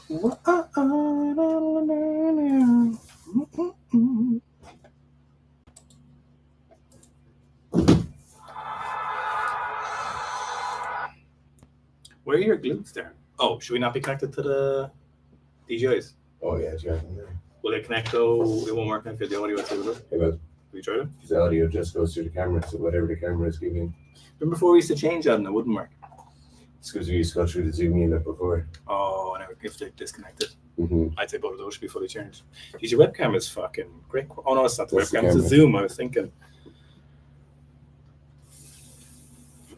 Where are your glutes there? Oh, should we not be connected to the DJs? Oh yeah, yeah. Will they connect though? It won't work if the audio is over. It will. Have you tried it? The audio just goes through the camera, so whatever the camera is giving. Remember before we used to change that and it wouldn't work? It's because we used to go through the Zoom unit before. Oh, and we have to disconnect it. Mm-hmm. I'd say both of those should be fully changed. Geez, your webcam is fucking great. Oh no, it's not the That's the webcam, it's a camera. Zoom. I was thinking.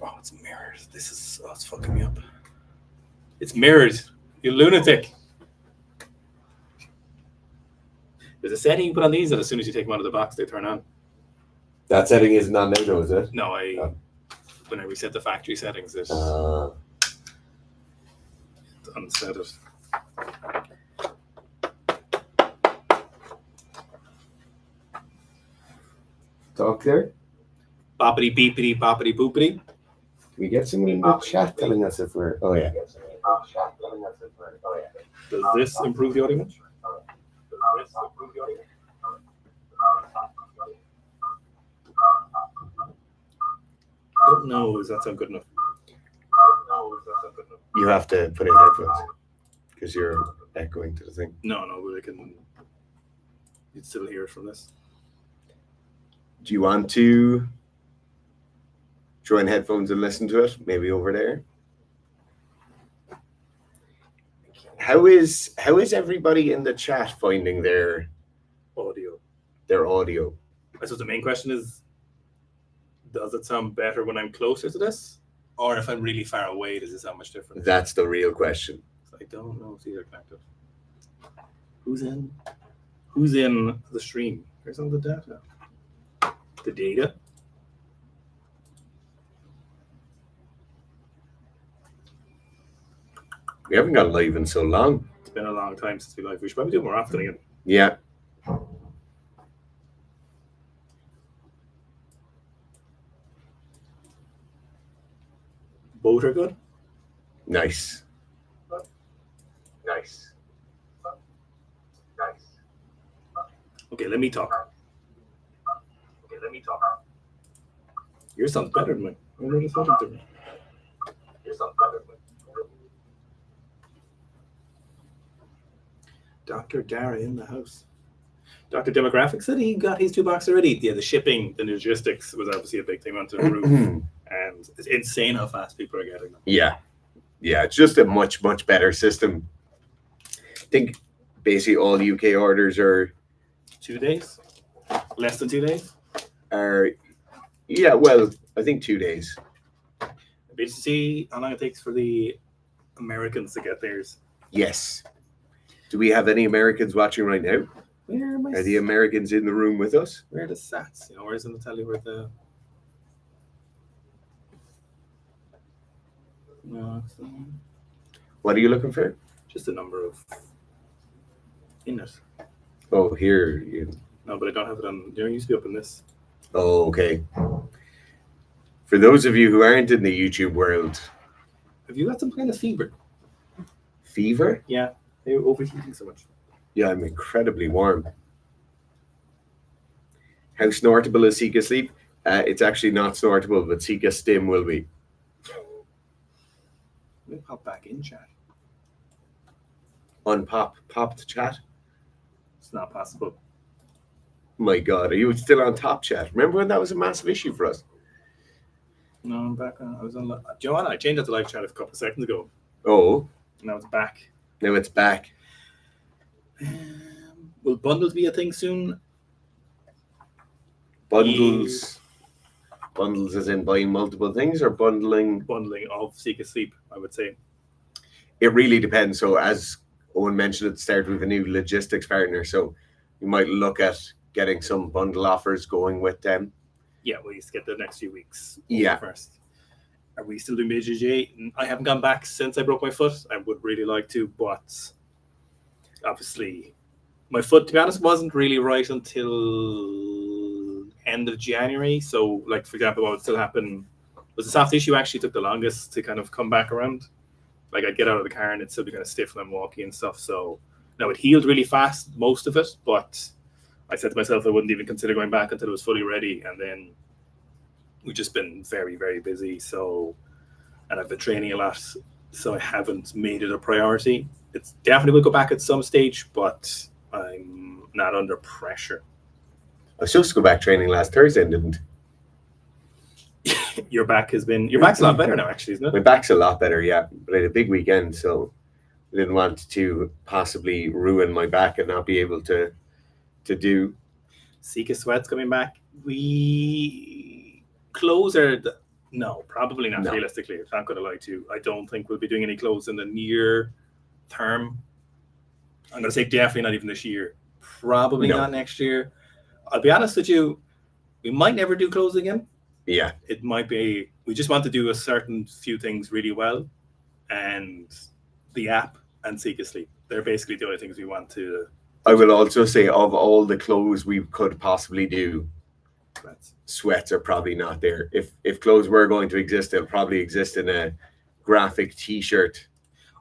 Oh, it's mirrored. It's fucking me up. It's mirrored. You lunatic. There's a setting you put on these that as soon as you take them out of the box, they turn on. That setting isn't on now, though, is it? No, when I reset the factory settings, it unset it. Talk there. Boppity beepity boppity boopity. Can we get someone in the chat telling us if we're... Oh, yeah. Does this improve the audio much? I don't know. Does that sound good enough? You have to put in headphones because you're echoing to the thing. No, but you'd still hear it from this. Do you want to join headphones and listen to it? Maybe over there. How is everybody in the chat finding their Audio. I suppose the main question is, does it sound better when I'm closer to this? Or if I'm really far away, does it sound much different? That's the real question. I don't know if these are connected. Who's in the stream? Where's all the data? The data? We haven't gone live in so long. It's been a long time since we live. We should probably do it more often again. Yeah. Both are good. Nice. Okay, let me talk. Yours sounds better than mine. I never thought it did. Dr. Dara in the house. Dr. Demographic said he got his 2 boxes already. Yeah, the shipping, the logistics was obviously a big thing onto the roof. And it's insane how fast people are getting them. Yeah, it's just a much better system. I think basically all UK orders are 2 days, less than 2 days. Well, I think 2 days. Did you see how long it takes for the Americans to get theirs? Yes. Do we have any Americans watching right now? Are the Americans in the room with us? Where are the stats? Where's in the tell you where the... No, what are you looking for? Just the number of in it. Oh, here. No, but I don't have it on. It used to be up in this. Oh, okay. For those of you who aren't in the YouTube world, have you got some kind of fever? Fever? Yeah, you're overheating so much. Yeah, I'm incredibly warm. How snortable is Sika sleep? It's actually not snortable, but Sika stim will be. Let me pop back in chat. Pop the chat. It's not possible. My God, are you still on top chat? Remember when that was a massive issue for us? No, I'm back on. I was on. Joanna, I changed that to live chat a couple of seconds ago. Oh. Now it's back. Now it's back. Will bundles be a thing soon? Bundles as in buying multiple things or bundling? Bundling of Sika Sleep, I would say. It really depends. So as Owen mentioned at the start, we have a new logistics partner. So you might look at getting some bundle offers going with them. Yeah, we'll just get the next few weeks first. Are we still doing BJJ? I haven't gone back since I broke my foot. I would really like to, but obviously my foot, to be honest, wasn't really right until end of January. So, like, for example, what would still happen was the soft tissue actually took the longest to kind of come back around. Like I'd get out of the car and it'd still be kind of stiff when I'm walking and stuff. So now it healed really fast, most of it, but I said to myself I wouldn't even consider going back until it was fully ready. And then we've just been very, very busy. So, and I've been training a lot, so I haven't made it a priority. It's definitely will go back at some stage, but I'm not under pressure. I was supposed to go back training last Thursday and didn't. Your back's a lot better now, actually, isn't it? My back's a lot better, yeah. But I had a big weekend, so I didn't want to possibly ruin my back and not be able to do. Sika sweat's coming back. We close no, probably not. No. Realistically, I'm not going to lie to you. I don't think we'll be doing any clothes in the near term. I'm going to say definitely not even this year. Probably not next year. I'll be honest with you, we might never do clothes again. Yeah. It might be, we just want to do a certain few things really well. And the app and Sika Sleep, they're basically the only things we want to. I will also say, of all the clothes we could possibly do, sweats are probably not there. If clothes were going to exist, they'll probably exist in a graphic t-shirt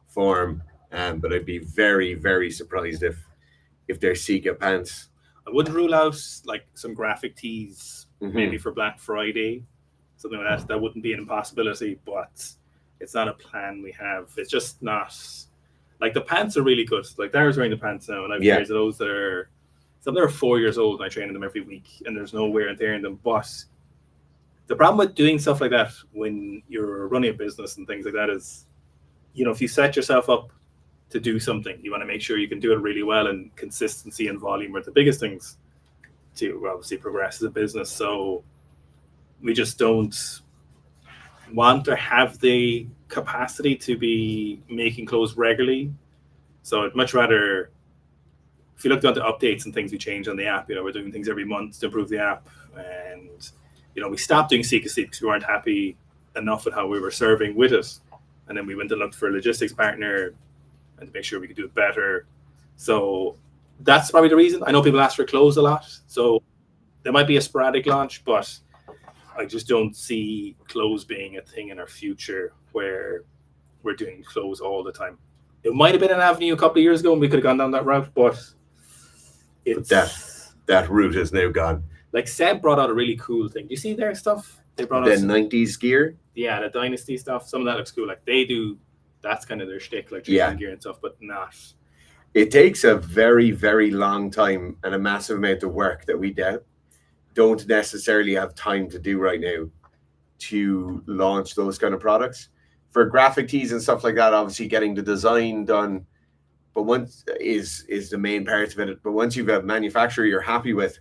form. But I'd be very, very surprised if they're Sika pants. I wouldn't rule out like some graphic tees, maybe for Black Friday, something like that. That wouldn't be an impossibility, but it's not a plan we have. It's just not, like the pants are really good. Like Dara's wearing the pants now, and I've pairs of those that are, some that are 4 years old, and I train in them every week, and there's no wear and tear in them. But the problem with doing stuff like that when you're running a business and things like that is, if you set yourself up to do something, you want to make sure you can do it really well, and consistency and volume are the biggest things to obviously progress as a business. So we just don't want or have the capacity to be making clothes regularly. So I'd much rather, if you looked onto updates and things we change on the app, we're doing things every month to improve the app. And, we stopped doing Sika Sleep because we weren't happy enough with how we were serving with it. And then we went and looked for a logistics partner and to make sure we could do it better. So that's probably the reason. I know people ask for clothes a lot, so there might be a sporadic launch, but I just don't see clothes being a thing in our future where we're doing clothes all the time. It might have been an avenue a couple of years ago and we could have gone down that route, but that route is now gone. Like Seb brought out a really cool thing. Do you see their stuff? They brought out the 90s gear. Yeah, the Dynasty stuff. Some of that looks cool. Like they do. That's kind of their shtick, like training gear and stuff, but not. It takes a very, very long time and a massive amount of work that we don't necessarily have time to do right now to launch those kind of products. For graphic tees and stuff like that, obviously getting the design done, but once is the main part of it. But once you've a manufacturer you're happy with,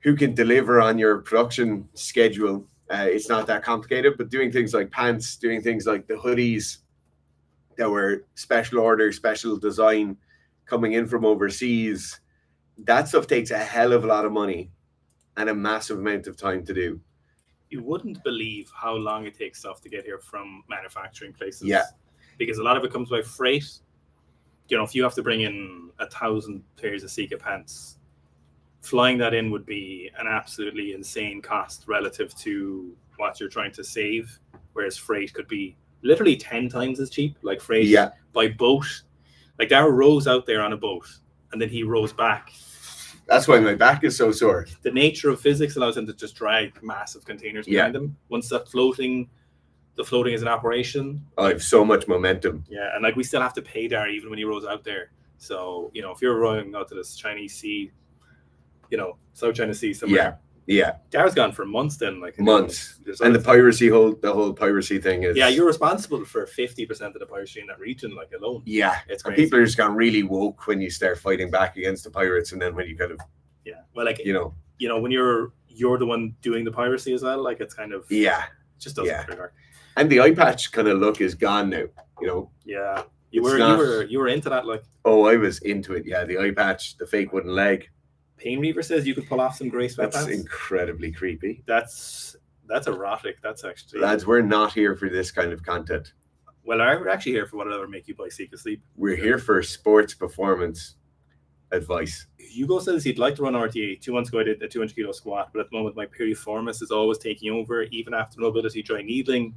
who can deliver on your production schedule, it's not that complicated. But doing things like pants, doing things like the hoodies that were special order, special design coming in from overseas, that stuff takes a hell of a lot of money and a massive amount of time to do. You wouldn't believe how long it takes stuff to get here from manufacturing places. Yeah. Because a lot of it comes by freight. If you have to bring in 1,000 pairs of Sika pants, flying that in would be an absolutely insane cost relative to what you're trying to save, whereas freight could be literally 10 times as cheap. Like freight by boat. Like Dara rows out there on a boat and then he rows back. That's why my back is so sore. The nature of physics allows him to just drag massive containers behind him. Once the floating is in operation. I have so much momentum. Yeah, and like we still have to pay Dara even when he rows out there. So, if you're rowing out to this Chinese sea, South China Sea somewhere. Yeah. Dara's gone for months then. Months. And the whole piracy thing is... Yeah, you're responsible for 50% of the piracy in that region, alone. Yeah. It's crazy. People are just gone really woke when you start fighting back against the pirates, and then when you kind of... Yeah. Well, when you're the one doing the piracy as well, it's kind of... Yeah. It just doesn't really work. And the eye patch kind of look is gone now, Yeah. You were into that, Oh, I was into it, yeah. The eye patch, the fake wooden leg. Pain Reaver says you could pull off some grey sweatpants. That's incredibly creepy. That's erotic. That's actually... Lads, we're not here for this kind of content. Well, we're actually here for whatever make you buy Sika Sleep. We're here for sports performance advice. Hugo says he'd like to run RTA. 2 months ago, I did a 200 kilo squat, but at the moment, my piriformis is always taking over, even after mobility, dry needling.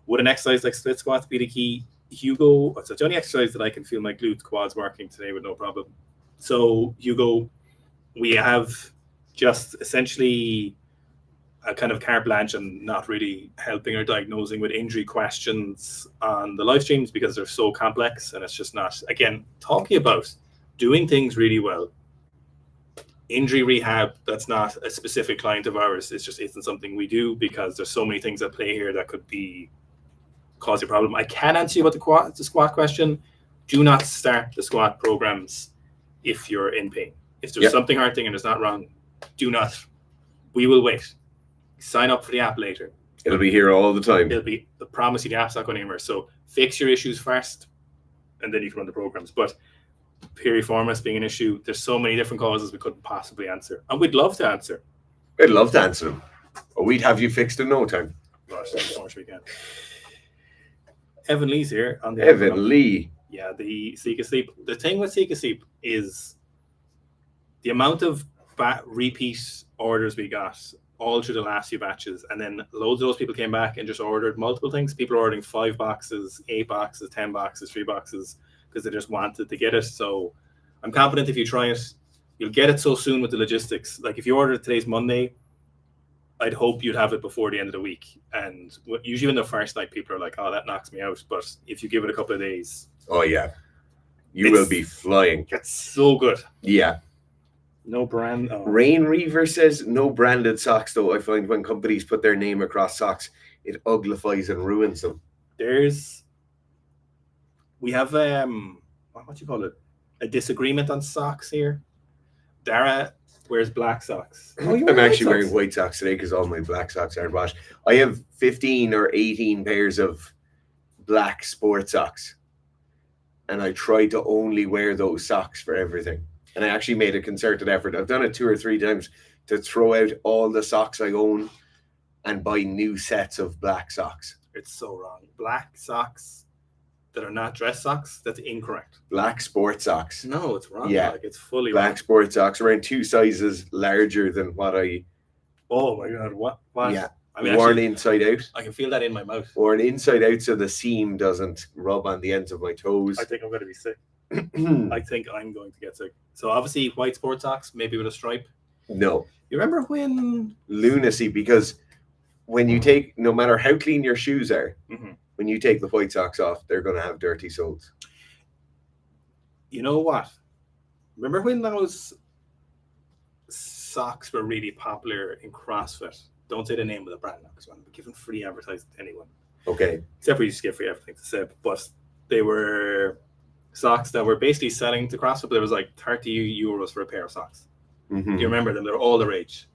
Would an exercise like split squats be the key? Hugo, so it's the only exercise that I can feel my glutes quads working today with no problem. So Hugo, we have just essentially a kind of carte blanche and not really helping or diagnosing with injury questions on the live streams because they're so complex, and it's just not, again, talking about doing things really well. Injury rehab, that's not a specific client of ours. It's just isn't something we do because there's so many things at play here that could be cause you a problem. I can answer you about the squat question. Do not start the squat programs if you're in pain. If there's something hurting and it's not wrong, do not. We will wait. Sign up for the app later. It'll be here all the time. I promise you the app's not going anywhere. So fix your issues first and then you can run the programs. But piriformis being an issue, there's so many different causes we couldn't possibly answer. And we'd love to answer. I'd love to answer them. Or we'd have you fixed in no time. Gosh, of course we can. Evan Lee's here on the Evan Lee. Yeah, the Sika Sleep. The thing with Sika Sleep is the amount of repeat orders we got all through the last few batches, and then loads of those people came back and just ordered multiple things. People are ordering 5 boxes, 8 boxes, 10 boxes, 3 boxes because they just wanted to get it. So I'm confident if you try it, you'll get it so soon with the logistics. Like if you order it today's Monday, I'd hope you'd have it before the end of the week. And usually in the first night, people are like, oh, that knocks me out. But if you give it a couple of days. Oh, yeah. You will be flying. It's so good. Yeah. No brand. Oh. Rain Reaver says, no branded socks, though. I find when companies put their name across socks, it uglifies and ruins them. We have, what do you call it? A disagreement on socks here. Dara wears black socks. Oh, I'm actually wearing white socks today because all my black socks aren't washed. I have 15 or 18 pairs of black sport socks. And I try to only wear those socks for everything. And I actually made a concerted effort. I've done it 2 or 3 times to throw out all the socks I own and buy new sets of black socks. It's so wrong. Black socks that are not dress socks, that's incorrect. Black sport socks. No, it's wrong. Yeah. Like, it's fully black wrong. Sport socks, around 2 sizes larger than what I... Oh my God, what? Yeah. I mean, worn actually, inside out. I can feel that in my mouth. Worn inside out so the seam doesn't rub on the ends of my toes. I think I'm going to be sick. I think I'm going to get sick. So obviously white sport socks, maybe with a stripe. No. You remember when... Lunacy, because when you take, no matter how clean your shoes are, when you take the white socks off, they're going to have dirty soles. You know what? Remember when those socks were really popular in CrossFit? Don't say the name of the brand now because I'm giving free advertising to anyone. Okay. Except for you just get free everything to Seb. But they were socks that were basically selling to CrossFit, but it was like 30 euros for a pair of socks. Do you remember them? They were all the rage.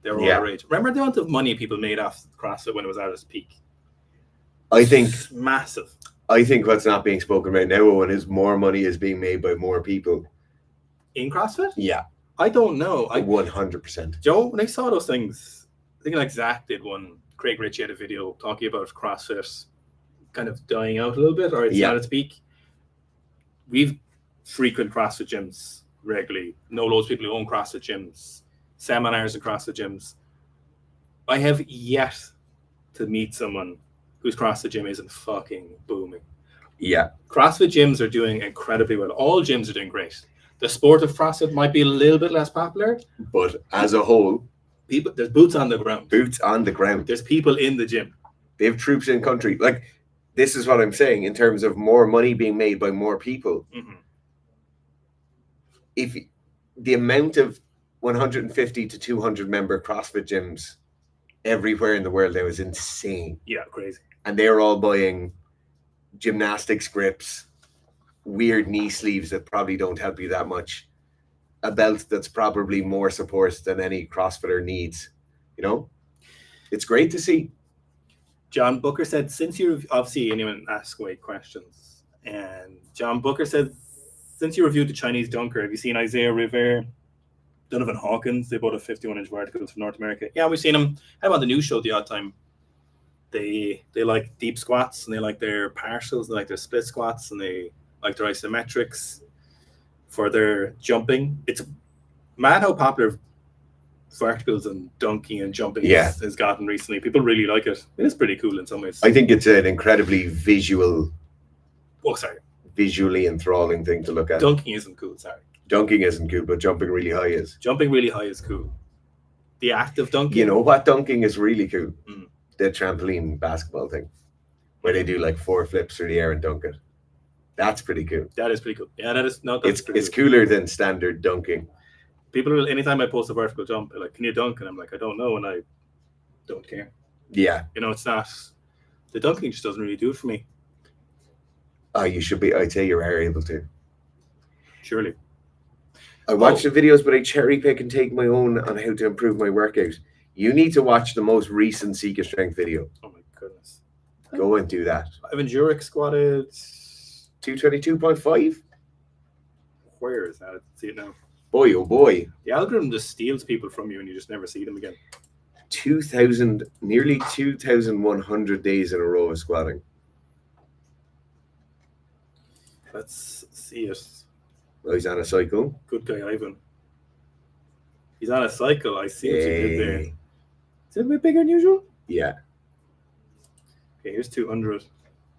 They were all the rage. Remember the amount of money people made off CrossFit when it was at its peak? I think it's massive. I think what's not being spoken about now, Owen, is more money is being made by more people. In CrossFit? Yeah. I don't know. 100%. Joe, when I saw those things, I think like Zach did one. Craig Ritchie had a video talking about CrossFit kind of dying out a little bit, or it's at its peak. We've frequent CrossFit gyms regularly. Know loads of people who own CrossFit gyms, seminars in CrossFit gyms. I have yet to meet someone whose CrossFit gym isn't fucking booming. Yeah. CrossFit gyms are doing incredibly well. All gyms are doing great. The sport of CrossFit might be a little bit less popular, but as a whole, there's boots on the ground. Boots on the ground. There's people in the gym. They have troops in country. Like, this is what I'm saying in terms of more money being made by more people. If the amount of 150 to 200 member CrossFit gyms everywhere in the world now is insane. Yeah, crazy. And they're all buying gymnastics grips, weird knee sleeves that probably don't help you that much, a belt that's probably more support than any CrossFitter needs. You know, it's great to see. John Booker said, since you obviously anyone ask away questions, and John Booker said, since you reviewed the Chinese dunker, have you seen Isaiah Rivera, Donovan Hawkins? They both have 51-inch verticals from North America. Yeah, we've seen them. I'm on the news show the odd time. They like deep squats, and they like their partials, they like their split squats, and they like their isometrics for their jumping. It's mad how popular verticals and dunking and jumping has gotten recently. People really like it. It is pretty cool in some ways. I think it's an incredibly visual Oh, sorry. visually enthralling thing to look at. Dunking isn't cool, sorry. Dunking isn't cool, but jumping really high is. Jumping really high is cool. The act of dunking. You know what dunking is really cool? Mm. The trampoline basketball thing, where they do like 4 flips through the air and dunk it. That's pretty cool. That is pretty cool. Yeah, that is. No, that's It's cooler than standard dunking. People will, anytime I post a vertical jump, they're like, "Can you dunk?" And I'm like, "I don't know," and I don't care. Yeah. You know, it's not. The dunking just doesn't really do it for me. Oh, you should be. I'd say you are able to. Surely. I watch the videos, but I cherry pick and take my own on how to improve my workout. You need to watch the most recent Sika strength video. Oh my goodness. Go and do that. I've Enduric squatted 222.5. Where is that? I see it now. Boy, oh boy. The algorithm just steals people from you and you just never see them again. 2,000, nearly 2,100 days in a row of squatting. Let's see it. Oh, he's on a cycle. Good guy, Ivan. He's on a cycle. I see what you did there. Is it a bit bigger than usual? Yeah. Okay, here's 200.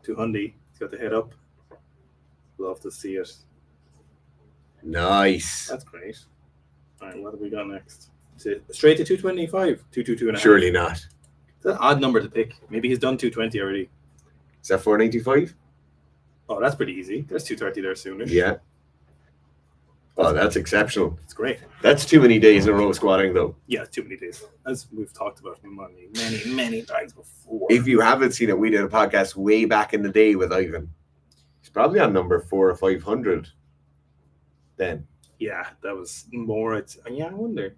200. He's got the head up. Love to see it. Nice. That's great. All right, what have we got next? Is it straight to 225? 222 and a half? Surely not. It's an odd number to pick. Maybe he's done 220 already. Is that 495? Oh, that's pretty easy. There's 230 there soonish. Yeah. Oh, that's exceptional. It's great. That's too many days in a row squatting, though. Yeah, too many days. As we've talked about many times before. If you haven't seen it, we did a podcast way back in the day with Ivan. He's probably on number 400 or 500 then. Yeah, that was more. I wonder.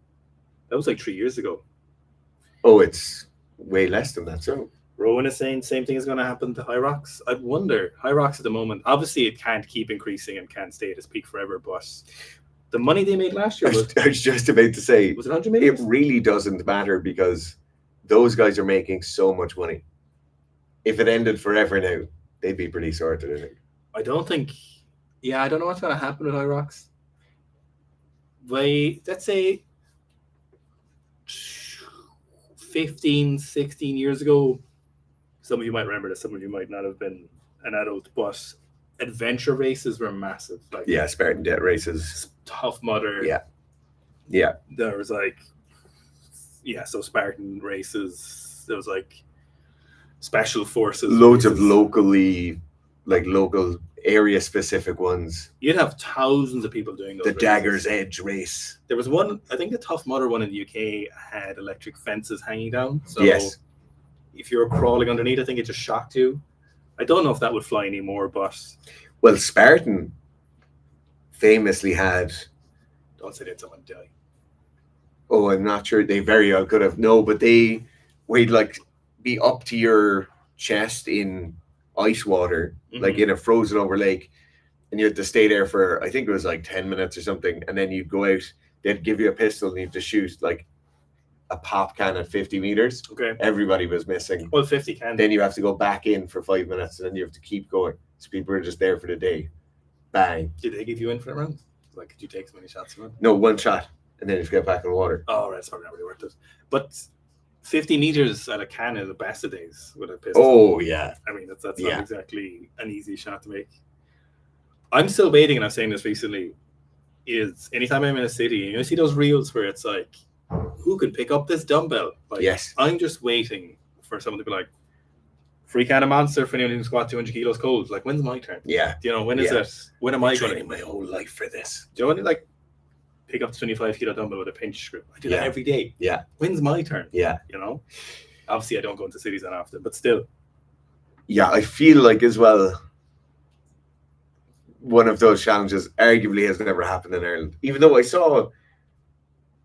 That was like 3 years ago. Oh, it's way less than that. So Rowan is saying same thing is going to happen to Hyrox. I wonder. Hyrox at the moment, obviously it can't keep increasing and can't stay at its peak forever, but the money they made last year was I was just about to say, it 100 million? It really doesn't matter because those guys are making so much money. If it ended forever now, they'd be pretty sorted, I think. I don't know what's going to happen with Hyrox. Let's say 15, 16 years ago, some of you might remember this, some of you might not have been an adult, but adventure races were massive. Like, yeah, Spartan Debt races. Tough Mudder. Yeah. There was so Spartan races. There was like special forces. Loads races. of local area specific ones. You'd have thousands of people doing those. The races. Dagger's Edge race. There was one, I think the Tough Mudder one in the UK had electric fences hanging down. So yes. If you're crawling underneath, I think it just shocked you. I don't know if that would fly anymore, but... Well, Spartan famously had... Don't say that someone die. Oh, I'm not sure. They very well could have. No, but we'd like be up to your chest in ice water, like in a frozen over lake, and you had to stay there for, I think it was like 10 minutes or something, and then you'd go out, they'd give you a pistol and you'd to shoot like a pop can at 50 meters. Okay. Everybody was missing. Well, 50 can. Then you have to go back in for 5 minutes, and then you have to keep going. So people are just there for the day. Bang. Did they give you infinite rounds? Like, could you take so many shots? No, one shot, and then you have to get back in the water. Oh, right. It's probably not really worth it. But 50 meters at a can is the best of days with a pistol. Oh, yeah. I mean, that's not exactly an easy shot to make. I'm still waiting, and I'm saying this recently, is anytime I'm in a city, and you see those reels where it's like, who can pick up this dumbbell? Like, yes. I'm just waiting for someone to be like, free can of Monster for anyone who can squat 200 kilos cold. Like, when's my turn? Yeah. Do you know, when is it? When am I going to? my whole life for this. Do you want to, like, pick up the 25 kilo dumbbell with a pinch grip? I do that every day. Yeah. When's my turn? Yeah. You know? Obviously, I don't go into cities that often, but still. Yeah, I feel like as well, one of those challenges arguably has never happened in Ireland. Even though I saw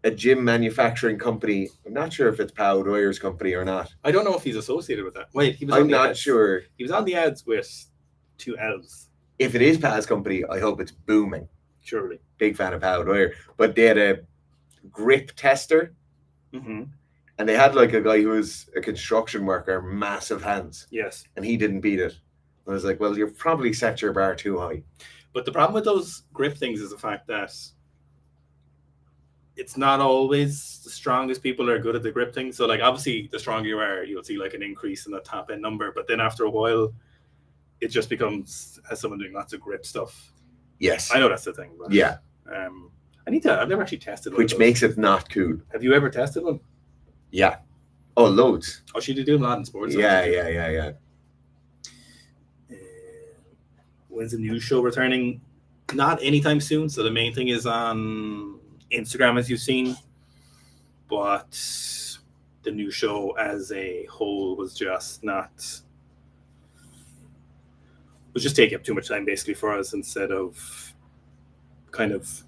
a gym manufacturing company, I'm not sure if it's Pau Dwyer's company or not. I don't know if he's associated with that. Wait, he was I'm on the not ads. sure. He was on the ads with 2 L's. If it is Pau's company, I hope it's booming. Surely. Big fan of Pau Dwyer. But they had a grip tester. Mm-hmm. And they had like a guy who was a construction worker, massive hands. Yes. And he didn't beat it. I was like, well, you've probably set your bar too high. But the problem with those grip things is the fact that it's not always the strongest people are good at the grip thing. So, like, obviously, the stronger you are, you'll see like an increase in the top end number. But then after a while, it just becomes as someone doing lots of grip stuff. Yes. I know that's the thing. But, yeah. I've never actually tested one. Which makes it not cool. Have you ever tested one? Yeah. Oh, loads. Oh, she did do a lot in sports. Yeah. When's the news show returning? Not anytime soon. So the main thing is on Instagram, as you've seen. But the new show as a whole was just taking up too much time basically for us instead of kind of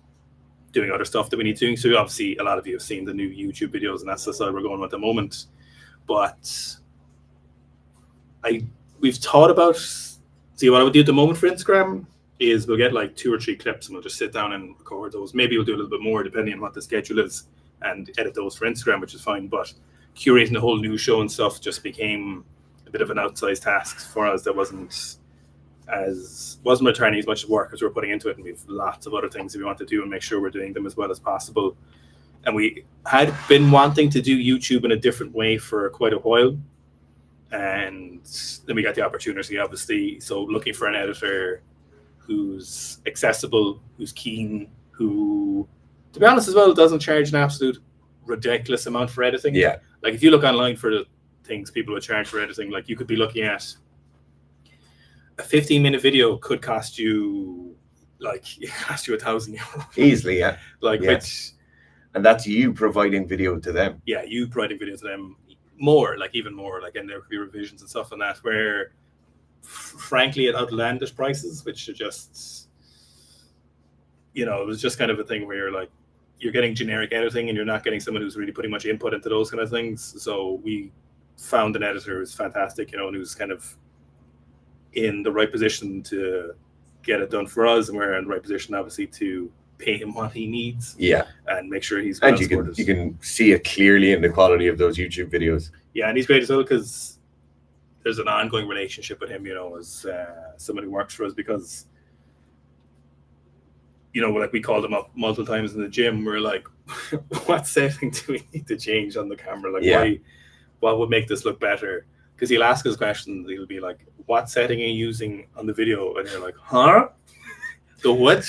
doing other stuff that we need to. So obviously a lot of you have seen the new YouTube videos, and that's the side we're going with at the moment. But we've thought about, see, what I would do at the moment for Instagram is we'll get like 2 or 3 clips and we'll just sit down and record those. Maybe we'll do a little bit more depending on what the schedule is and edit those for Instagram, which is fine. But curating the whole new show and stuff just became a bit of an outsized task for us that wasn't returning as much work as we're putting into it, and we've lots of other things that we want to do and make sure we're doing them as well as possible. And we had been wanting to do YouTube in a different way for quite a while, and then we got the opportunity, obviously. So looking for an editor who's accessible, who's keen, who, to be honest as well, doesn't charge an absolute ridiculous amount for editing. Yeah. Like if you look online for the things people would charge for editing, like you could be looking at a 15-minute video could cost you €1,000 easily. Yeah. Which, and that's you providing video to them. Yeah, you providing video to them even more, and there could be revisions and stuff on that where frankly at outlandish prices, which are just, it was just kind of a thing where you're getting generic editing and you're not getting someone who's really putting much input into those kind of things. So we found an editor who's fantastic, and who's kind of in the right position to get it done for us, and we're in the right position obviously to pay him what he needs. Yeah. And make sure he's well supported. You can see it clearly in the quality of those YouTube videos. Yeah, and he's great as well because there's an ongoing relationship with him, as someone who works for us, because we called him up multiple times in the gym. We're like, what setting do we need to change on the camera? Why, what would make this look better? Because he'll ask us questions. He'll be like, what setting are you using on the video? And you're like, huh? The what?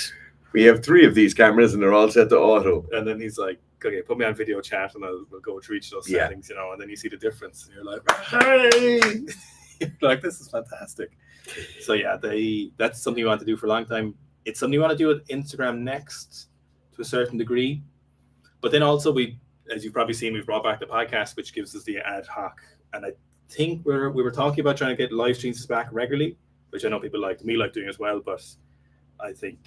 We have 3 of these cameras and they're all set to auto. And then he's like, okay, put me on video chat and we'll go through each of those settings, and then you see the difference. And you're like, hey! This is fantastic. So yeah, that's something you want to do for a long time. It's something you want to do with Instagram next to a certain degree. But then also as you've probably seen, we've brought back the podcast, which gives us the ad hoc. And I think we were talking about trying to get live streams back regularly, which I know people like doing as well, but I think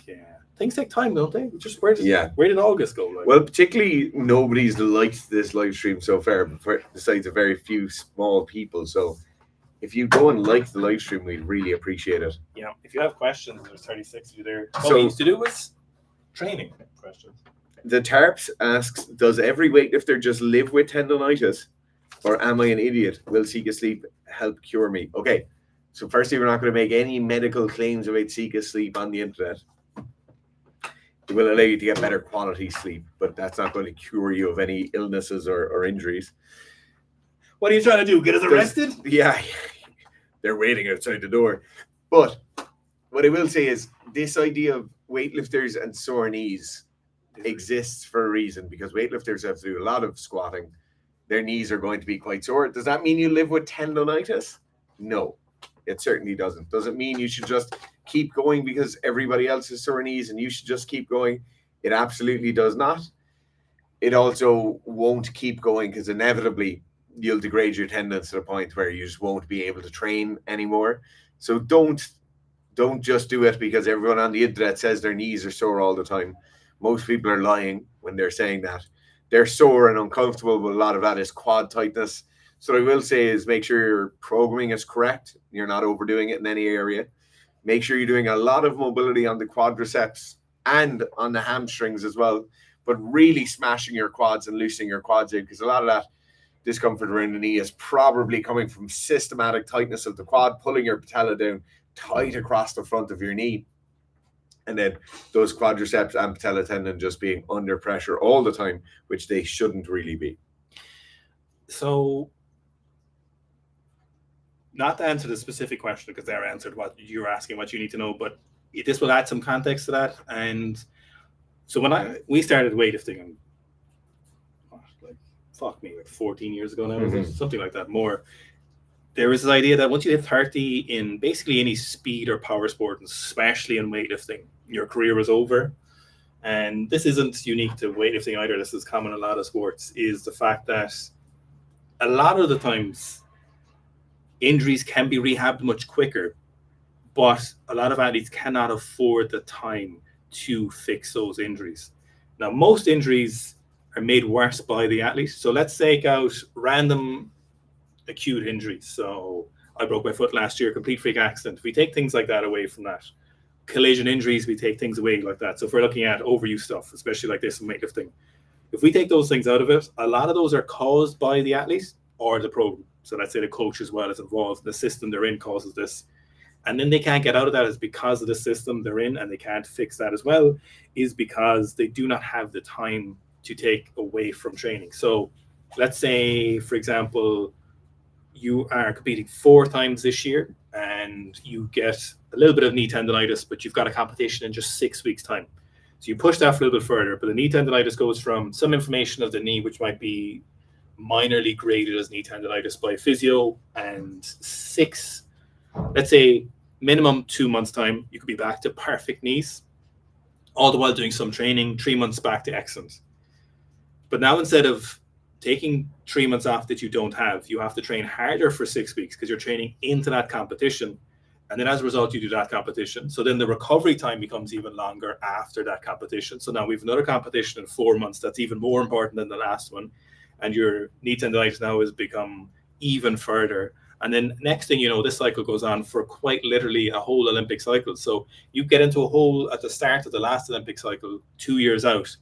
things take time, don't they? Just where did August go? Well, particularly nobody's liked this live stream so far, besides a very few small people. So if you go and like the live stream, we'd really appreciate it. Yeah. If you have questions, there's 36 of you there. All we used to do was training questions. The Tarps asks, does every weightlifter just live with tendonitis? Or am I an idiot? Will Sika sleep help cure me? Okay, so firstly, we're not going to make any medical claims about Sika sleep on the internet. It will allow you to get better quality sleep, but that's not going to cure you of any illnesses or injuries. What are you trying to do? Get us arrested? Yeah, they're waiting outside the door. But what I will say is this idea of weightlifters and sore knees exists for a reason, because weightlifters have to do a lot of squatting. Their knees are going to be quite sore. Does that mean you live with tendonitis? No, it certainly doesn't. Does it mean you should just keep going because everybody else has sore knees and you should just keep going? It absolutely does not. It also won't keep going because inevitably you'll degrade your tendons to the point where you just won't be able to train anymore. So don't just do it because everyone on the internet says their knees are sore all the time. Most people are lying when they're saying that. They're sore and uncomfortable, but a lot of that is quad tightness. So what I will say is make sure your programming is correct. You're not overdoing it in any area. Make sure you're doing a lot of mobility on the quadriceps and on the hamstrings as well, but really smashing your quads and loosening your quads in, because a lot of that discomfort around the knee is probably coming from systematic tightness of the quad, pulling your patella down tight across the front of your knee. And then those quadriceps and patella tendon just being under pressure all the time, which they shouldn't really be. So not to answer the specific question because they're answered what you're asking, what you need to know, but this will add some context to that. And so when we started weightlifting, and like 14 years ago now, something like that, more. There was this idea that once you hit 30 in basically any speed or power sport, and especially in weightlifting, your career was over. And this isn't unique to weightlifting either. This is common in a lot of sports, is the fact that a lot of the times injuries can be rehabbed much quicker, but a lot of athletes cannot afford the time to fix those injuries. Now, most injuries are made worse by the athlete. So let's take out random acute injuries. So I broke my foot last year, complete freak accident. If we take things like that away from that, collision injuries, we take things away like that. So if we're looking at overuse stuff, especially like this in weightlifting, if we take those things out of it, a lot of those are caused by the athlete or the program. So let's say the coach as well is involved. The system they're in causes this. And then they can't get out of that is because of the system they're in, and they can't fix that as well, is because they do not have the time to take away from training. So let's say, for example, you are competing 4 times this year and you get a little bit of knee tendonitis, but you've got a competition in just 6 weeks' time. So you push that for a little bit further, but the knee tendonitis goes from some inflammation of the knee, which might be minorly graded as knee tendonitis by physio, and 6, let's say minimum 2 months' time, you could be back to perfect knees, all the while doing some training, 3 months back to excellent. But now instead of taking 3 months off that you don't have, you have to train harder for 6 weeks because you're training into that competition. And then as a result, you do that competition. So then the recovery time becomes even longer after that competition. So now we have another competition in 4 months that's even more important than the last one. And your knee tendonitis now has become even further. And then next thing you know, this cycle goes on for quite literally a whole Olympic cycle. So you get into a hole at the start of the last Olympic cycle 2 years out.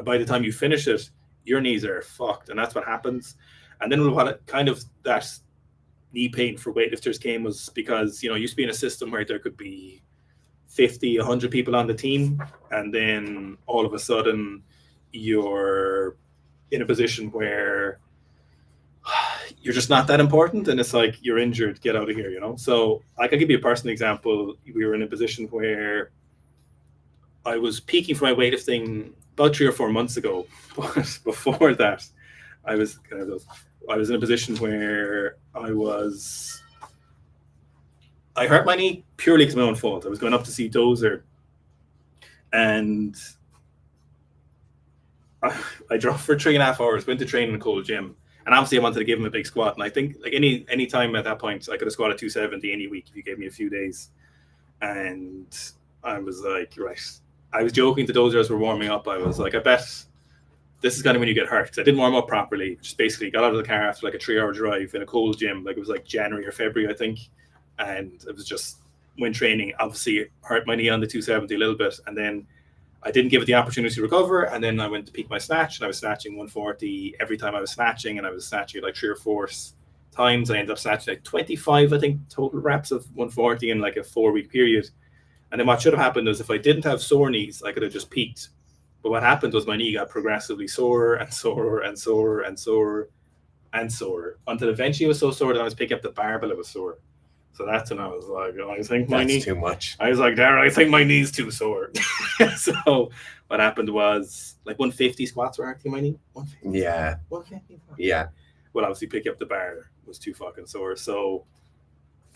By the time you finish it, your knees are fucked, and that's what happens. And then what kind of that knee pain for weightlifters came was because, you know, used to be in a system where there could be 50, 100 people on the team, and then all of a sudden you're in a position where you're just not that important, and it's like you're injured, get out of here, you know. So I can give you a personal example. We were in a position where I was peaking for my weightlifting about 3 or 4 months ago, but before that, I was in a position where I hurt my knee purely because of my own fault. I was going up to see Dosage, and I drove for 3.5 hours, went to train in a cold gym, and obviously I wanted to give him a big squat. And I think like any time at that point, I could have squatted 270 any week if you gave me a few days. And I was like, right. I was joking to Dosage as we're warming up. I was like, I bet this is kind of when you get hurt. I didn't warm up properly. Just basically got out of the car after like a 3-hour drive in a cold gym. Like it was like January or February, I think. And it was just when training, obviously hurt my knee on the 270 a little bit. And then I didn't give it the opportunity to recover. And then I went to peak my snatch, and I was snatching 140 every time I was snatching. And I was snatching it like 3 or 4 times. I ended up snatching like 25, I think, total reps of 140 in like a 4-week period. And then what should have happened was if I didn't have sore knees, I could have just peaked. But what happened was my knee got progressively sore and sore and sore and sore and sore until eventually it was so sore that I was picking up the barbell, it was sore. So that's when I was like, oh, I think my knee too much. I was like, Darren, I think my knee's too sore. So what happened was like 150 squats were actually my knee. 150. Yeah. 150. Yeah. Well, obviously picking up the bar was too fucking sore. So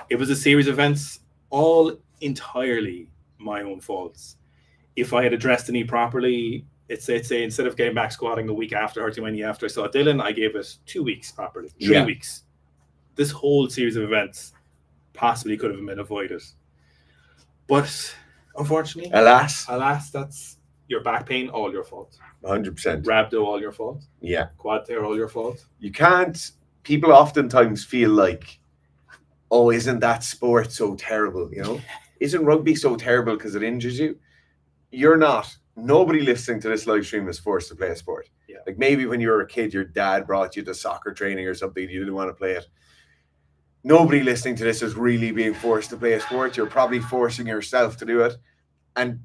it was a series of events, all entirely my own faults. If I had addressed the knee properly, it's say instead of getting back squatting a week after hurting my knee after I saw Dylan, I gave it 2 weeks properly, 3 weeks. This whole series of events possibly could have been avoided. But unfortunately, alas, that's your back pain, all your fault. 100%. Rhabdo, all your fault. Yeah. Quad tear, all your fault. You can't, people oftentimes feel like, oh, isn't that sport so terrible, you know? Isn't rugby so terrible because it injures you? You're not. Nobody listening to this live stream is forced to play a sport. Yeah. Like maybe when you were a kid, your dad brought you to soccer training or something, you didn't want to play it. Nobody listening to this is really being forced to play a sport. You're probably forcing yourself to do it. And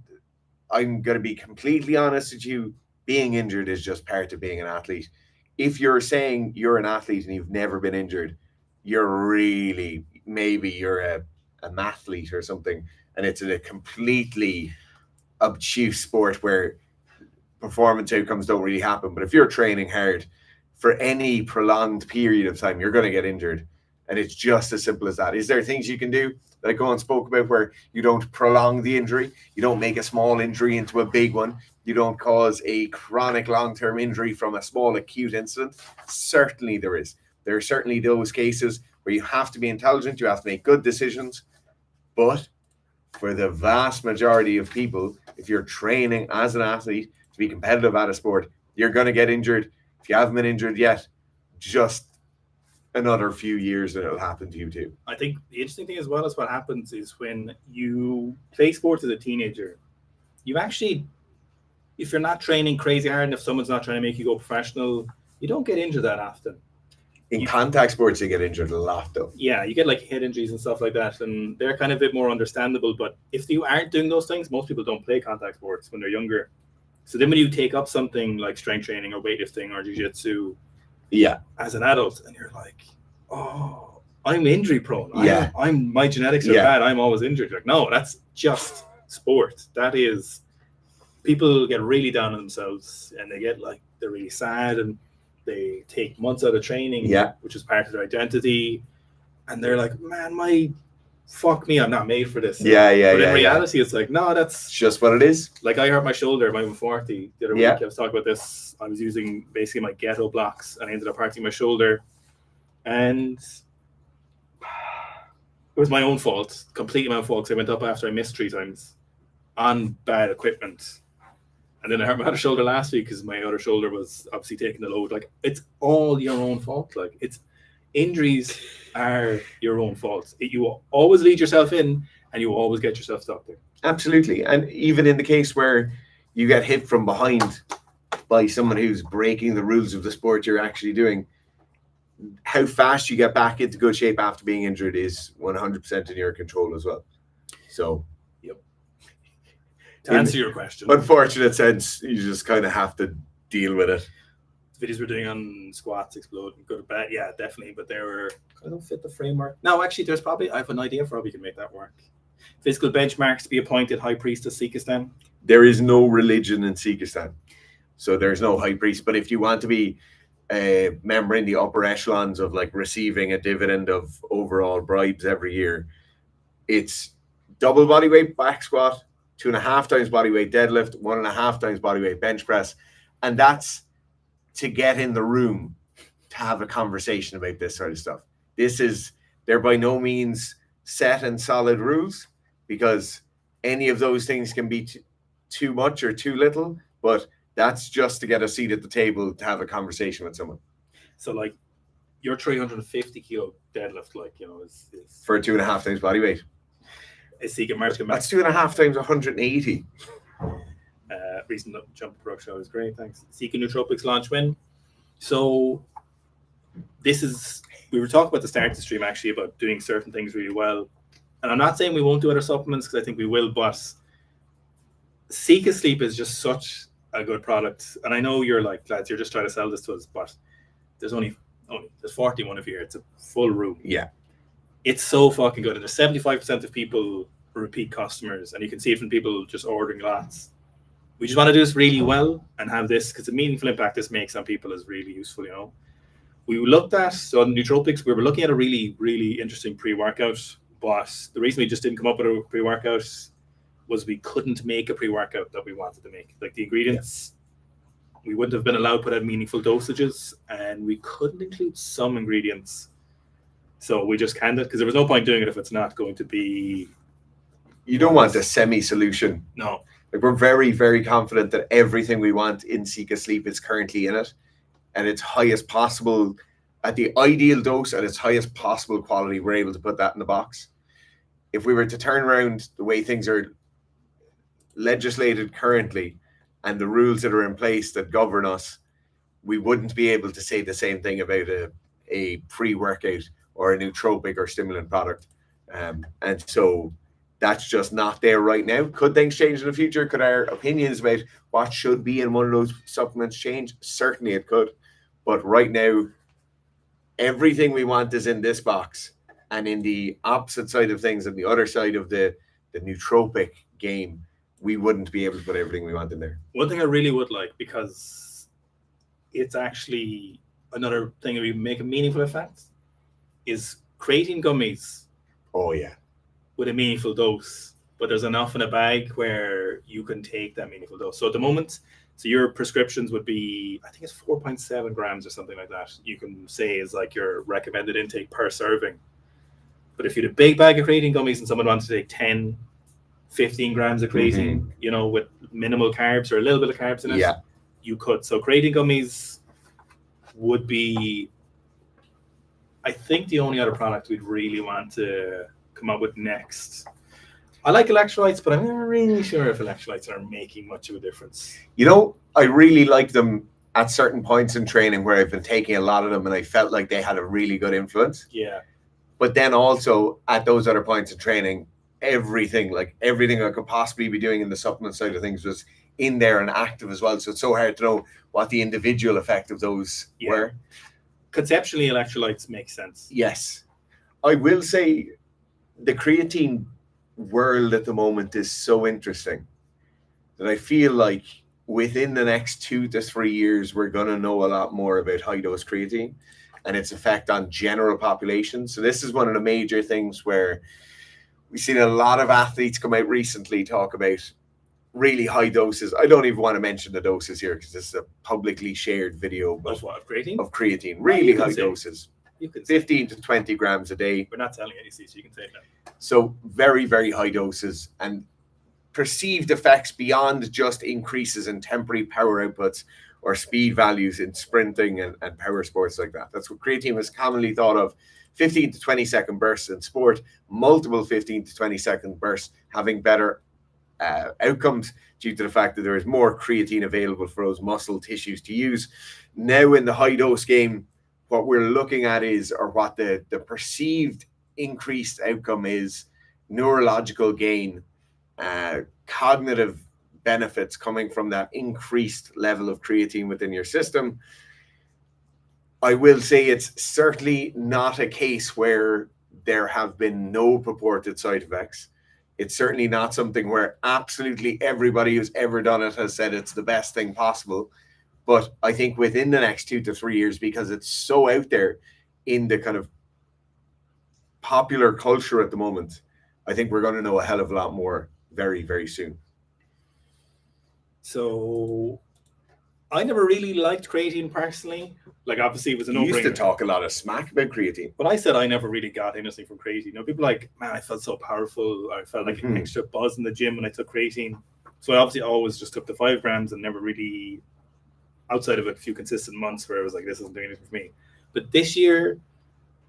I'm going to be completely honest with you, being injured is just part of being an athlete. If you're saying you're an athlete and you've never been injured, you're really maybe you're a mathlete or something, and it's a completely obtuse sport where performance outcomes don't really happen. But if you're training hard for any prolonged period of time, you're going to get injured. And it's just as simple as that. Is there things you can do that I go and spoke about where you don't prolong the injury? You don't make a small injury into a big one. You don't cause a chronic long-term injury from a small acute incident. Certainly there is. There are certainly those cases where you have to be intelligent, you have to make good decisions. But for the vast majority of people, if you're training as an athlete to be competitive at a sport, you're going to get injured. If you haven't been injured yet, just another few years and it'll happen to you too. I think the interesting thing as well is what happens is when you play sports as a teenager, you actually, if you're not training crazy hard and if someone's not trying to make you go professional, you don't get injured that often. In contact sports, you get injured a lot though. Yeah, you get like head injuries and stuff like that, and they're kind of a bit more understandable. But if you aren't doing those things, most people don't play contact sports when they're younger. So then when you take up something like strength training or weightlifting or jiu-jitsu, as an adult, and you're like, oh, I'm injury prone. My genetics are bad. I'm always injured. Like, no, that's just sport. That is, people get really down on themselves and they get like, they're really sad and they take months out of training, which is part of their identity. And they're like, man, fuck me, I'm not made for this. But in reality, it's like, no, that's just what it is. Like I hurt my shoulder, I'm 40 the other week. I was talking about this. I was using basically my ghetto blocks and I ended up hurting my shoulder. And it was my own fault, completely my own fault, because I went up after I missed 3 times on bad equipment. And then I hurt my other shoulder last week because my other shoulder was obviously taking the load. Like, it's all your own fault. Like, it's injuries are your own fault. You will always lead yourself in and you will always get yourself stuck there. Absolutely. And even in the case where you get hit from behind by someone who's breaking the rules of the sport you're actually doing, how fast you get back into good shape after being injured is 100% in your control as well. So, to answer your question, unfortunate sense, you just kind of have to deal with it. The videos we're doing on squats, explode, good or bad, yeah, definitely. But I don't fit the framework. No, actually, I have an idea for how we can make that work. Physical benchmarks to be appointed high priest of Sikistan. There is no religion in Sikistan, so there's no high priest. But if you want to be a member in the upper echelons of like receiving a dividend of overall bribes every year, it's double bodyweight back squat, 2.5 times bodyweight deadlift, 1.5 times bodyweight bench press. And that's to get in the room to have a conversation about this sort of stuff. They're by no means set and solid rules, because any of those things can be too much or too little, but that's just to get a seat at the table to have a conversation with someone. So like your 350 kilo deadlift, like, is for 2.5 times bodyweight. Sika March that's 2.5 times 180. Recent jump production was great, thanks. Sika Nootropics launch win. So we were talking about the start of the stream actually about doing certain things really well. And I'm not saying we won't do other supplements, because I think we will, but Sika Sleep is just such a good product. And I know you're like, lads, you're just trying to sell this to us, but there's there's 41 of you here. It's a full room. Yeah. It's so fucking good. And there's 75% of people repeat customers, and you can see it from people just ordering lots. We just want to do this really well and have this, because the meaningful impact this makes on people is really useful, We looked at, so on nootropics, we were looking at a really, really interesting pre-workout, but the reason we just didn't come up with a pre-workout was we couldn't make a pre-workout that we wanted to make. Like the ingredients, we wouldn't have been allowed to put out meaningful dosages, and we couldn't include some ingredients. So we just canned it, because there was no point doing it if it's not going to be... You don't want a semi-solution. No. Like, we're very, very confident that everything we want in Sika Sleep is currently in it, and its highest possible, at the ideal dose, at its highest possible quality, we're able to put that in the box. If we were to turn around the way things are legislated currently and the rules that are in place that govern us, we wouldn't be able to say the same thing about a pre-workout or a nootropic or stimulant product. And so that's just not there right now. Could things change in the future? Could our opinions about what should be in one of those supplements change? Certainly it could. But right now, everything we want is in this box. And in the opposite side of things, on the other side of the nootropic game, we wouldn't be able to put everything we want in there. One thing I really would like, because it's actually another thing that we make a meaningful effect, is creatine gummies. Oh yeah. With a meaningful dose, but there's enough in a bag where you can take that meaningful dose. So at the moment, so your prescriptions would be, I think it's 4.7 grams or something like that. You can say is like your recommended intake per serving. But if you had a big bag of creatine gummies and someone wants to take 10, 15 grams of creatine, you know, with minimal carbs or a little bit of carbs in it, you could. So creatine gummies would be, I think, the only other product we'd really want to come up with next. I like electrolytes, but I'm not really sure if electrolytes are making much of a difference. You know, I really like them at certain points in training where I've been taking a lot of them and I felt like they had a really good influence. Yeah. But then also at those other points in training, everything I could possibly be doing in the supplement side of things was in there and active as well. So it's so hard to know what the individual effect of those were. Conceptually, electrolytes make sense. Yes. I will say the creatine world at the moment is so interesting that I feel like within the next 2 to 3 years, we're going to know a lot more about high dose creatine and its effect on general population. So this is one of the major things where we've seen a lot of athletes come out recently talk about really high doses. I don't even want to mention the doses here because this is a publicly shared video of what, of creatine? Of creatine, really high doses. You can 15 to 20 grams a day. We're not telling you, so you can say that. So very, very high doses and perceived effects beyond just increases in temporary power outputs or speed values in sprinting and power sports like that. That's what creatine was commonly thought of. 15 to 20 second bursts in sport, multiple 15 to 20 second bursts having better outcomes due to the fact that there is more creatine available for those muscle tissues to use. Now in the high dose game, what we're looking at is, or what the perceived increased outcome is, neurological gain, cognitive benefits coming from that increased level of creatine within your system. I will say it's certainly not a case where there have been no purported side effects. It's certainly not something where absolutely everybody who's ever done it has said it's the best thing possible. But I think within the next 2 to 3 years, because it's so out there in the kind of popular culture at the moment, I think we're going to know a hell of a lot more very, very soon. So I never really liked creatine personally. Like, obviously, it was a no-brainer. You used to talk a lot of smack about creatine. But I said I never really got anything from creatine. You know, people are like, man, I felt so powerful. I felt like an extra buzz in the gym when I took creatine. So I obviously always just took the 5 grams and never really, outside of a few consistent months where I was like, this isn't doing anything for me. But this year,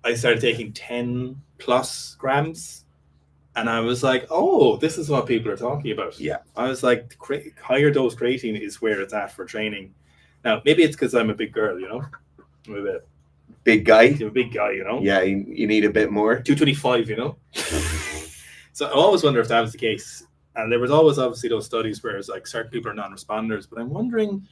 I started taking 10 plus grams. And I was like, oh, this is what people are talking about. Yeah. I was like, higher dose creatine is where it's at for training. Now, maybe it's because I'm a big girl, you know? I'm a bit big guy. I'm a big guy, you know? Yeah, you need a bit more. 225, you know? So I always wonder if that was the case. And there was always obviously those studies where it's like certain people are non-responders. But I'm wondering,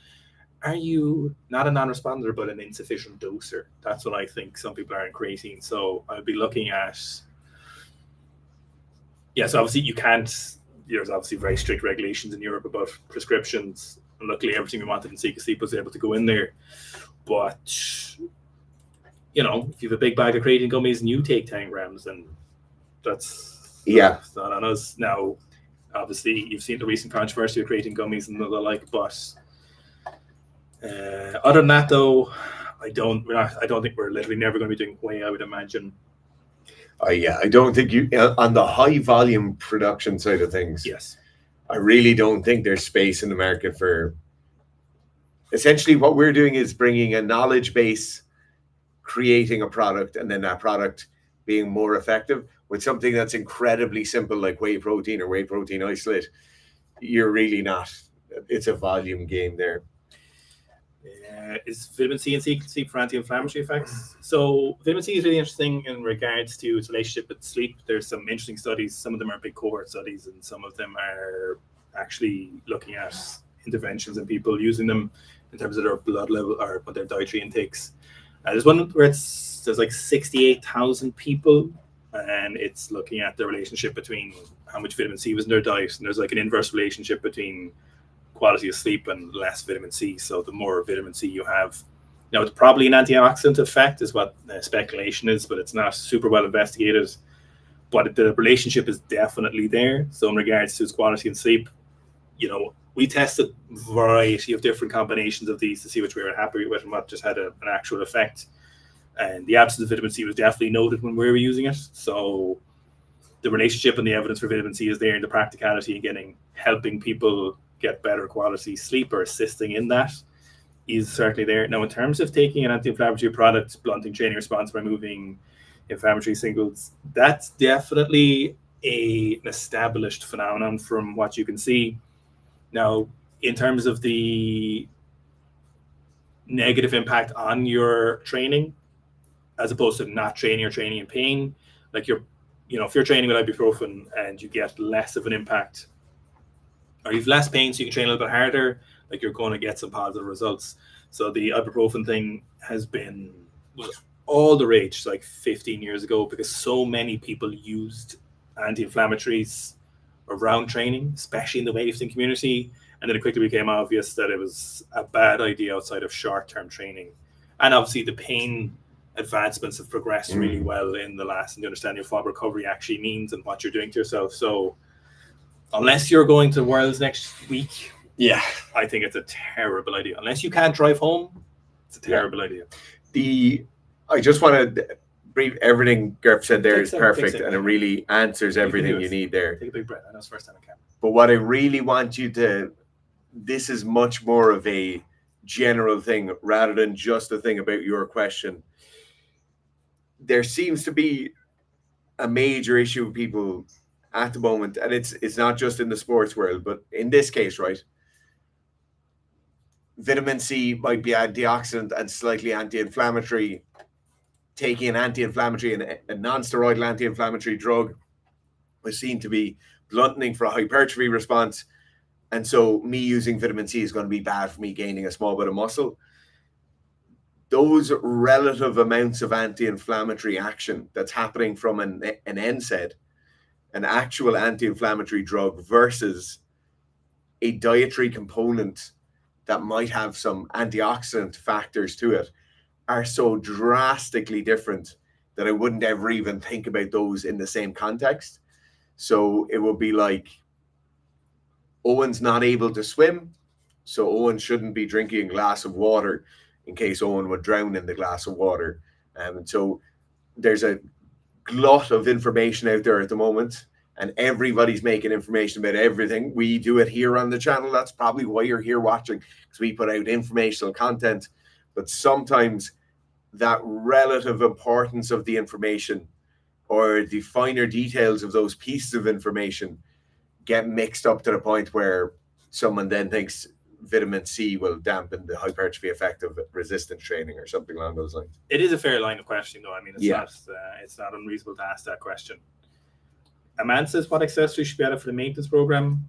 are you not a non-responder, but an insufficient doser? That's what I think some people are in creatine. So I'd be looking at... Yeah, so obviously you can't, there's obviously very strict regulations in Europe about prescriptions. And luckily everything we wanted in Sika was able to go in there. But, you know, if you have a big bag of creatine gummies and you take 10 grams, then that's not on us. Now, obviously you've seen the recent controversy of creatine gummies and the like, but other than that though, I don't think we're literally never going to be doing whey, I would imagine. I don't think you, on the high volume production side of things. Yes. I really don't think there's space in the market for, essentially what we're doing is bringing a knowledge base, creating a product, and then that product being more effective with something that's incredibly simple like whey protein or whey protein isolate. You're really not, it's a volume game there. Is vitamin C and sleep for anti-inflammatory effects? So vitamin C is really interesting in regards to its relationship with sleep. There's some interesting studies. Some of them are big cohort studies, and some of them are actually looking at interventions and people using them in terms of their blood level or their dietary intakes. There's one where there's like 68,000 people and it's looking at the relationship between how much vitamin C was in their diet, and there's like an inverse relationship between quality of sleep and less vitamin C. So the more vitamin C you have, now it's probably an antioxidant effect is what speculation is, but it's not super well investigated. But the relationship is definitely there. So in regards to its quality and sleep, we tested a variety of different combinations of these to see which we were happy with and what just had an actual effect. And the absence of vitamin C was definitely noted when we were using it. So the relationship and the evidence for vitamin C is there, and the practicality in helping people get better quality sleep or assisting in that is certainly there. Now, in terms of taking an anti-inflammatory product, blunting training response by moving inflammatory signals, that's definitely an established phenomenon from what you can see. Now, in terms of the negative impact on your training, as opposed to not training or training in pain, like if you're training with ibuprofen and you get less of an impact, or you've less pain, so you can train a little bit harder, like you're going to get some positive results. So the ibuprofen thing has been all the rage like 15 years ago because so many people used anti-inflammatories around training, especially in the weightlifting community. And then it quickly became obvious that it was a bad idea outside of short-term training. And obviously the pain advancements have progressed really well in the understanding of what recovery actually means and what you're doing to yourself. So unless you're going to Worlds next week, I think it's a terrible idea. Unless you can't drive home, it's a terrible idea. I just want to brief everything Gerp said there is perfect, and it really answers everything you need there. Take a big breath. I know it's the first time I can. But what I really want you to, this is much more of a general thing rather than just a thing about your question. There seems to be a major issue with people at the moment, and it's not just in the sports world, but in this case, right? Vitamin C might be antioxidant and slightly anti-inflammatory. Taking an anti-inflammatory and a non-steroidal anti-inflammatory drug was seen to be blunting for a hypertrophy response. And so me using vitamin C is going to be bad for me gaining a small bit of muscle. Those relative amounts of anti-inflammatory action that's happening from an NSAID, an actual anti-inflammatory drug, versus a dietary component that might have some antioxidant factors to it, are so drastically different that I wouldn't ever even think about those in the same context. So it would be like Owen's not able to swim, so Owen shouldn't be drinking a glass of water in case Owen would drown in the glass of water. And so there's a glut of information out there at the moment, and everybody's making information about everything. We do it here on the channel. That's probably why you're here watching, because we put out informational content. But sometimes that relative importance of the information or the finer details of those pieces of information get mixed up to the point where someone then thinks vitamin C will dampen the hypertrophy effect of resistance training or something along those lines. It is a fair line of questioning, though. I mean, it's not unreasonable to ask that question. Amanda says, what accessories should be added for the maintenance program?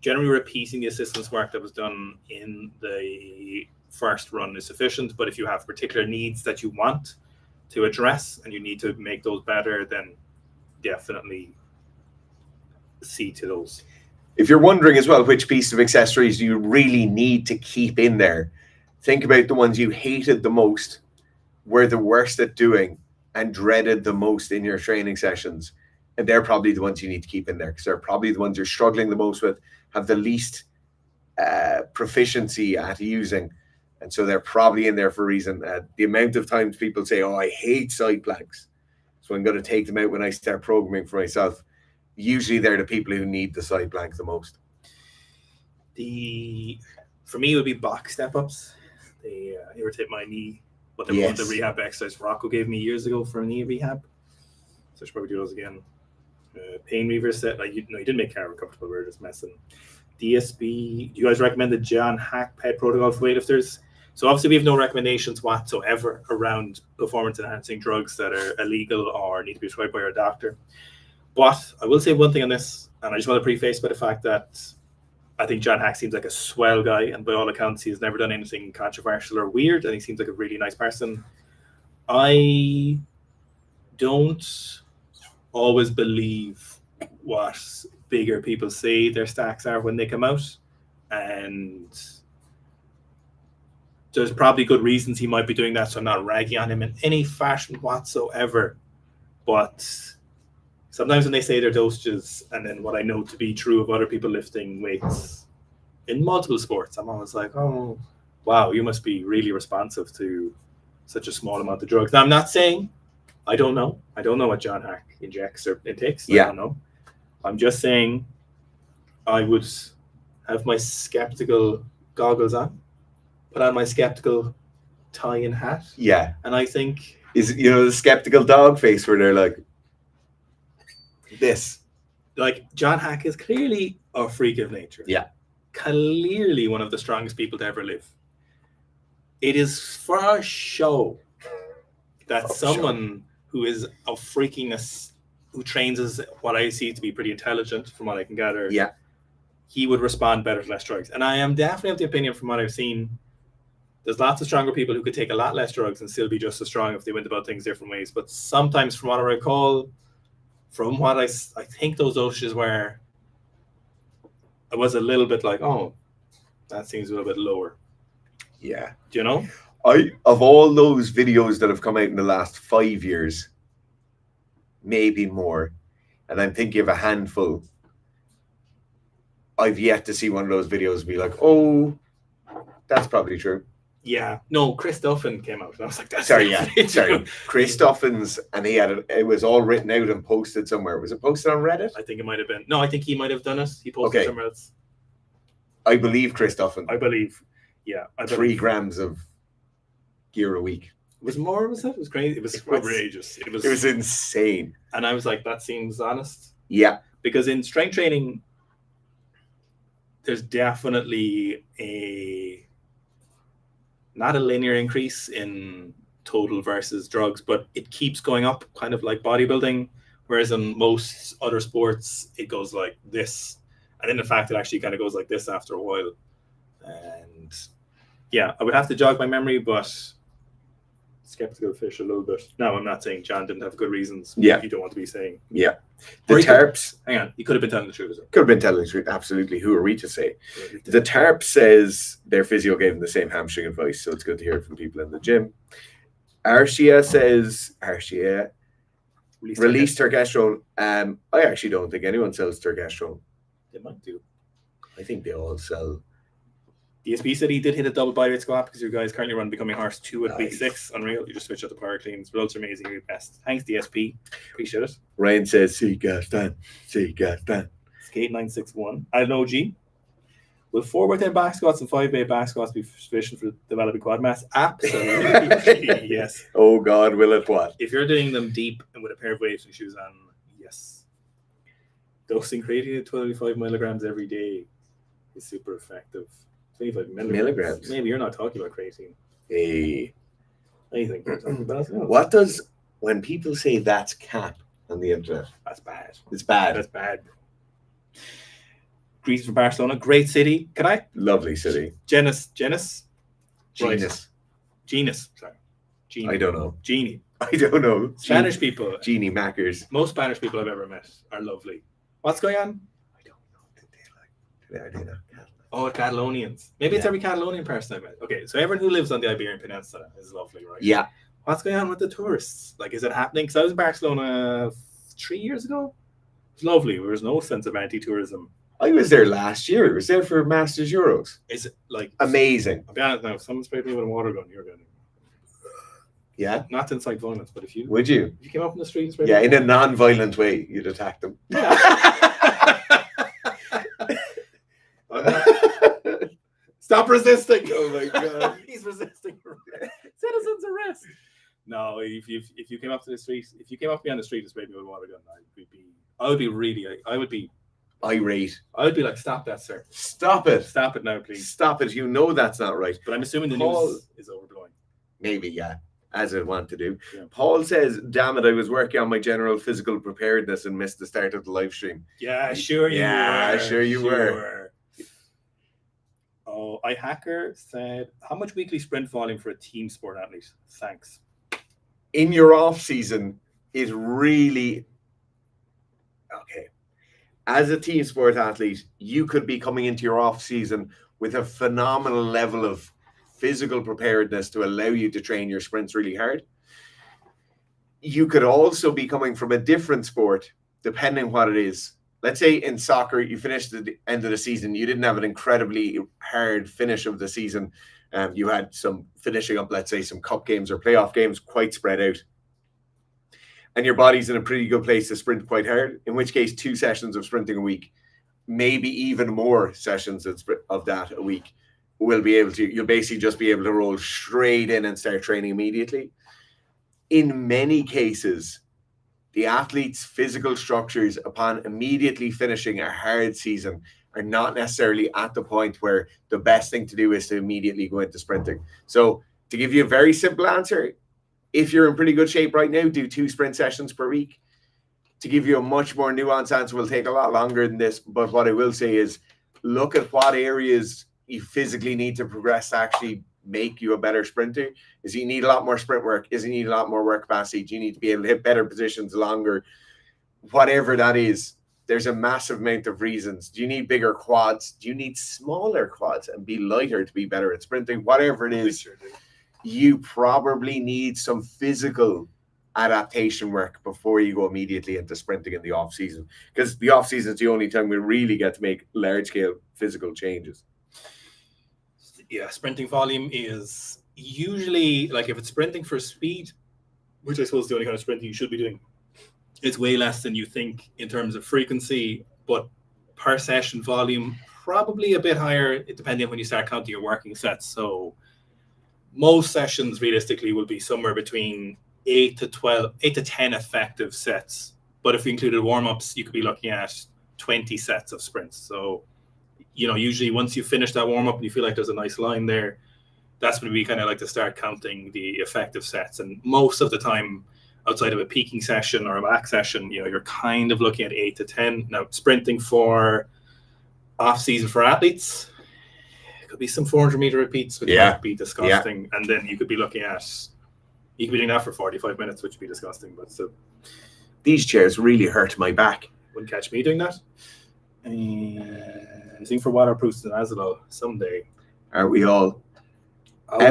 Generally, repeating the assistance work that was done in the first run is sufficient, but if you have particular needs that you want to address and you need to make those better, then definitely see to those. If you're wondering as well which piece of accessories you really need to keep in there, think about the ones you hated the most, were the worst at doing, and dreaded the most in your training sessions. And they're probably the ones you need to keep in there, because they're probably the ones you're struggling the most with, have the least proficiency at using. And so they're probably in there for a reason. The amount of times people say, oh, I hate side planks, so I'm going to take them out when I start programming for myself. Usually they're the people who need the side plank the most. For me, it would be box step-ups. They irritate my knee. But they were the rehab exercise Rocco gave me years ago for a knee rehab. So I should probably do those again. Pain reverse set. You didn't make Karen comfortable. We were just messing. DSB. Do you guys recommend the John Hack PED protocol for weightlifters? So obviously we have no recommendations whatsoever around performance-enhancing drugs that are illegal or need to be prescribed by your doctor. But I will say one thing on this, and I just want to preface by the fact that I think John Hack seems like a swell guy, and by all accounts, he's never done anything controversial or weird, and he seems like a really nice person. I don't always believe what bigger people say their stacks are when they come out, and there's probably good reasons he might be doing that, so I'm not ragging on him in any fashion whatsoever. But sometimes when they say their dosages, and then what I know to be true of other people lifting weights in multiple sports, I'm always like, oh, wow, you must be really responsive to such a small amount of drugs. Now, I'm not saying, I don't know what John Hack injects or intakes. I don't know. I'm just saying I would have my skeptical goggles on, put on my skeptical tie and hat. Yeah. And I think... Is, the skeptical dog face where they're like, this. Like, John Hack is clearly a freak of nature. Yeah. Clearly one of the strongest people to ever live. It is for show that someone who is of freakiness, who trains as what I see to be pretty intelligent, from what I can gather, he would respond better to less drugs. And I am definitely of the opinion, from what I've seen, there's lots of stronger people who could take a lot less drugs and still be just as strong if they went about things different ways. But sometimes, from what I recall, from what I think those dosages were, I was a little bit like, oh, that seems a little bit lower. Yeah. Do you know? Of all those videos that have come out in the last 5 years, maybe more, and I'm thinking of a handful, I've yet to see one of those videos be like, oh, that's probably true. Yeah. No, Chris Duffin came out. And I was like, that's sorry. Chris Duffin's, and he had it was all written out and posted somewhere. Was it posted on Reddit? I think it might have been. No, I think he might have done it. He posted somewhere else. I believe Chris Duffin. I believe. Yeah. 3 grams of gear a week. It was more, was it? It was crazy. It was outrageous. It was insane. And I was like, that seems honest. Yeah. Because in strength training, there's definitely not a linear increase in total versus drugs, but it keeps going up, kind of like bodybuilding. Whereas in most other sports, it goes like this. And in fact, it actually kind of goes like this after a while. And yeah, I would have to jog my memory, but skeptical fish a little bit. Now, I'm not saying John didn't have good reasons. Yeah. You don't want to be saying. Yeah. The Terps. Hang on. You could have been telling the truth. Could have been telling the truth. Absolutely. Who are we to say? The Terp says their physio gave them the same hamstring advice, so it's good to hear from people in the gym. Arshia says, release testosterone. I actually don't think anyone sells testosterone. They might do. I think they all sell. DSP said he did hit a double bodyweight squat because your guys currently run Becoming Horse 2 at week 6. Unreal. You just switch out the power cleans. Results are amazing. You're best. Thanks, DSP. Appreciate it. Ryan says, Sika, stand. Skate 961. I don't know, G. Will 4x10 back squats and 5x back squats be sufficient for developing quad mass? Absolutely. Yes. Oh, God, will it what? If you're doing them deep and with a pair of weightlifting shoes on, yes. Dosing creatine at 25 milligrams every day is super effective. 25 milligrams. Maybe you're not talking about creatine. Hey. I think you're talking about it. What does, when people say that's cap on the internet? That's bad. It's bad. That's bad. Greece from Barcelona. Great city. Can I? Lovely city. Genus. Sorry. Genie. I don't know. Genie. I don't know. Spanish people. Genie Mackers. Most Spanish people I've ever met are lovely. What's going on? I don't know. Are they not? Oh, Catalonians. Maybe it's every Catalonian person I met. Okay, so everyone who lives on the Iberian Peninsula is lovely, right? Yeah. What's going on with the tourists? Like, is it happening? Because I was in Barcelona 3 years ago. It's lovely. There was no sense of anti-tourism. I was there last year. I was there for Masters Euros. Is it like amazing? I'll be honest now. If someone sprayed me with a water gun, you're going to. Yeah. Not to incite violence, but if you would you? If you came up in the street and sprayed in a non-violent way, you'd attack them. Yeah. Stop resisting! Oh my God, he's resisting citizens arrest. No, if you came up to the street, if you came up to me on the street and sprayed me with a water gun, I would be irate. I would be like, stop that, sir. Stop it now, please. Stop it. You know that's not right. But I'm assuming the news is overblowing. Maybe, yeah, as I want to do. Yeah. Paul says, damn it, I was working on my general physical preparedness and missed the start of the live stream. Yeah, sure you were. Sure you were. Oh, iHacker said, how much weekly sprint volume for a team sport athlete? Thanks. In your off season, it really okay, as a team sport athlete, you could be coming into your off season with a phenomenal level of physical preparedness to allow you to train your sprints really hard. You could also be coming from a different sport, depending what it is. Let's say in soccer, you finished at the end of the season, you didn't have an incredibly hard finish of the season. You had some finishing up, let's say, some cup games or playoff games quite spread out. And your body's in a pretty good place to sprint quite hard, in which case 2 sessions of sprinting a week, maybe even more sessions of that a week, you'll basically just be able to roll straight in and start training immediately. In many cases, the athlete's physical structures upon immediately finishing a hard season are not necessarily at the point where the best thing to do is to immediately go into sprinting. So to give you a very simple answer, if you're in pretty good shape right now, do 2 sprint sessions per week. To give you a much more nuanced answer will take a lot longer than this, but what I will say is look at what areas you physically need to progress to actually make you a better sprinter. Is you need a lot more sprint work? Is you need a lot more work capacity? Do you need to be able to hit better positions longer? Whatever that is, there's a massive amount of reasons. Do you need bigger quads? Do you need smaller quads and be lighter to be better at sprinting? Whatever it is, you probably need some physical adaptation work before you go immediately into sprinting in the off season, because the off season is the only time we really get to make large scale physical changes. Yeah, sprinting volume is usually, like, if it's sprinting for speed, which I suppose is the only kind of sprinting you should be doing, it's way less than you think in terms of frequency, but per session volume probably a bit higher depending on when you start counting your working sets. So most sessions realistically will be somewhere between 8 to 10 effective sets, but if you included warm-ups, you could be looking at 20 sets of sprints. So usually once you finish that warm-up and you feel like there's a nice line there, that's when we kind of like to start counting the effective sets. And most of the time, outside of a peaking session or a back session, you're kind of looking at 8 to 10. Now, sprinting for off-season for athletes, it could be some 400-meter repeats, which might be disgusting. And then you could be doing that for 45 minutes, which would be disgusting. But so these chairs really hurt my back. Wouldn't catch me doing that. I think for waterproofs and Azadol someday. Are we all? I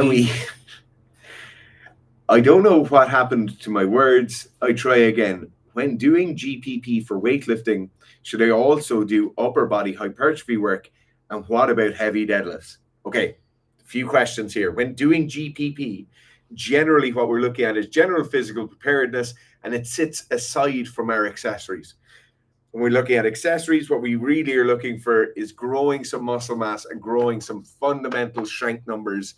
don't know what happened to my words. I try again. When doing GPP for weightlifting, should I also do upper body hypertrophy work? And what about heavy deadlifts? Okay, a few questions here. When doing GPP, generally what we're looking at is general physical preparedness, and it sits aside from our accessories. When we're looking at accessories, what we really are looking for is growing some muscle mass and growing some fundamental strength numbers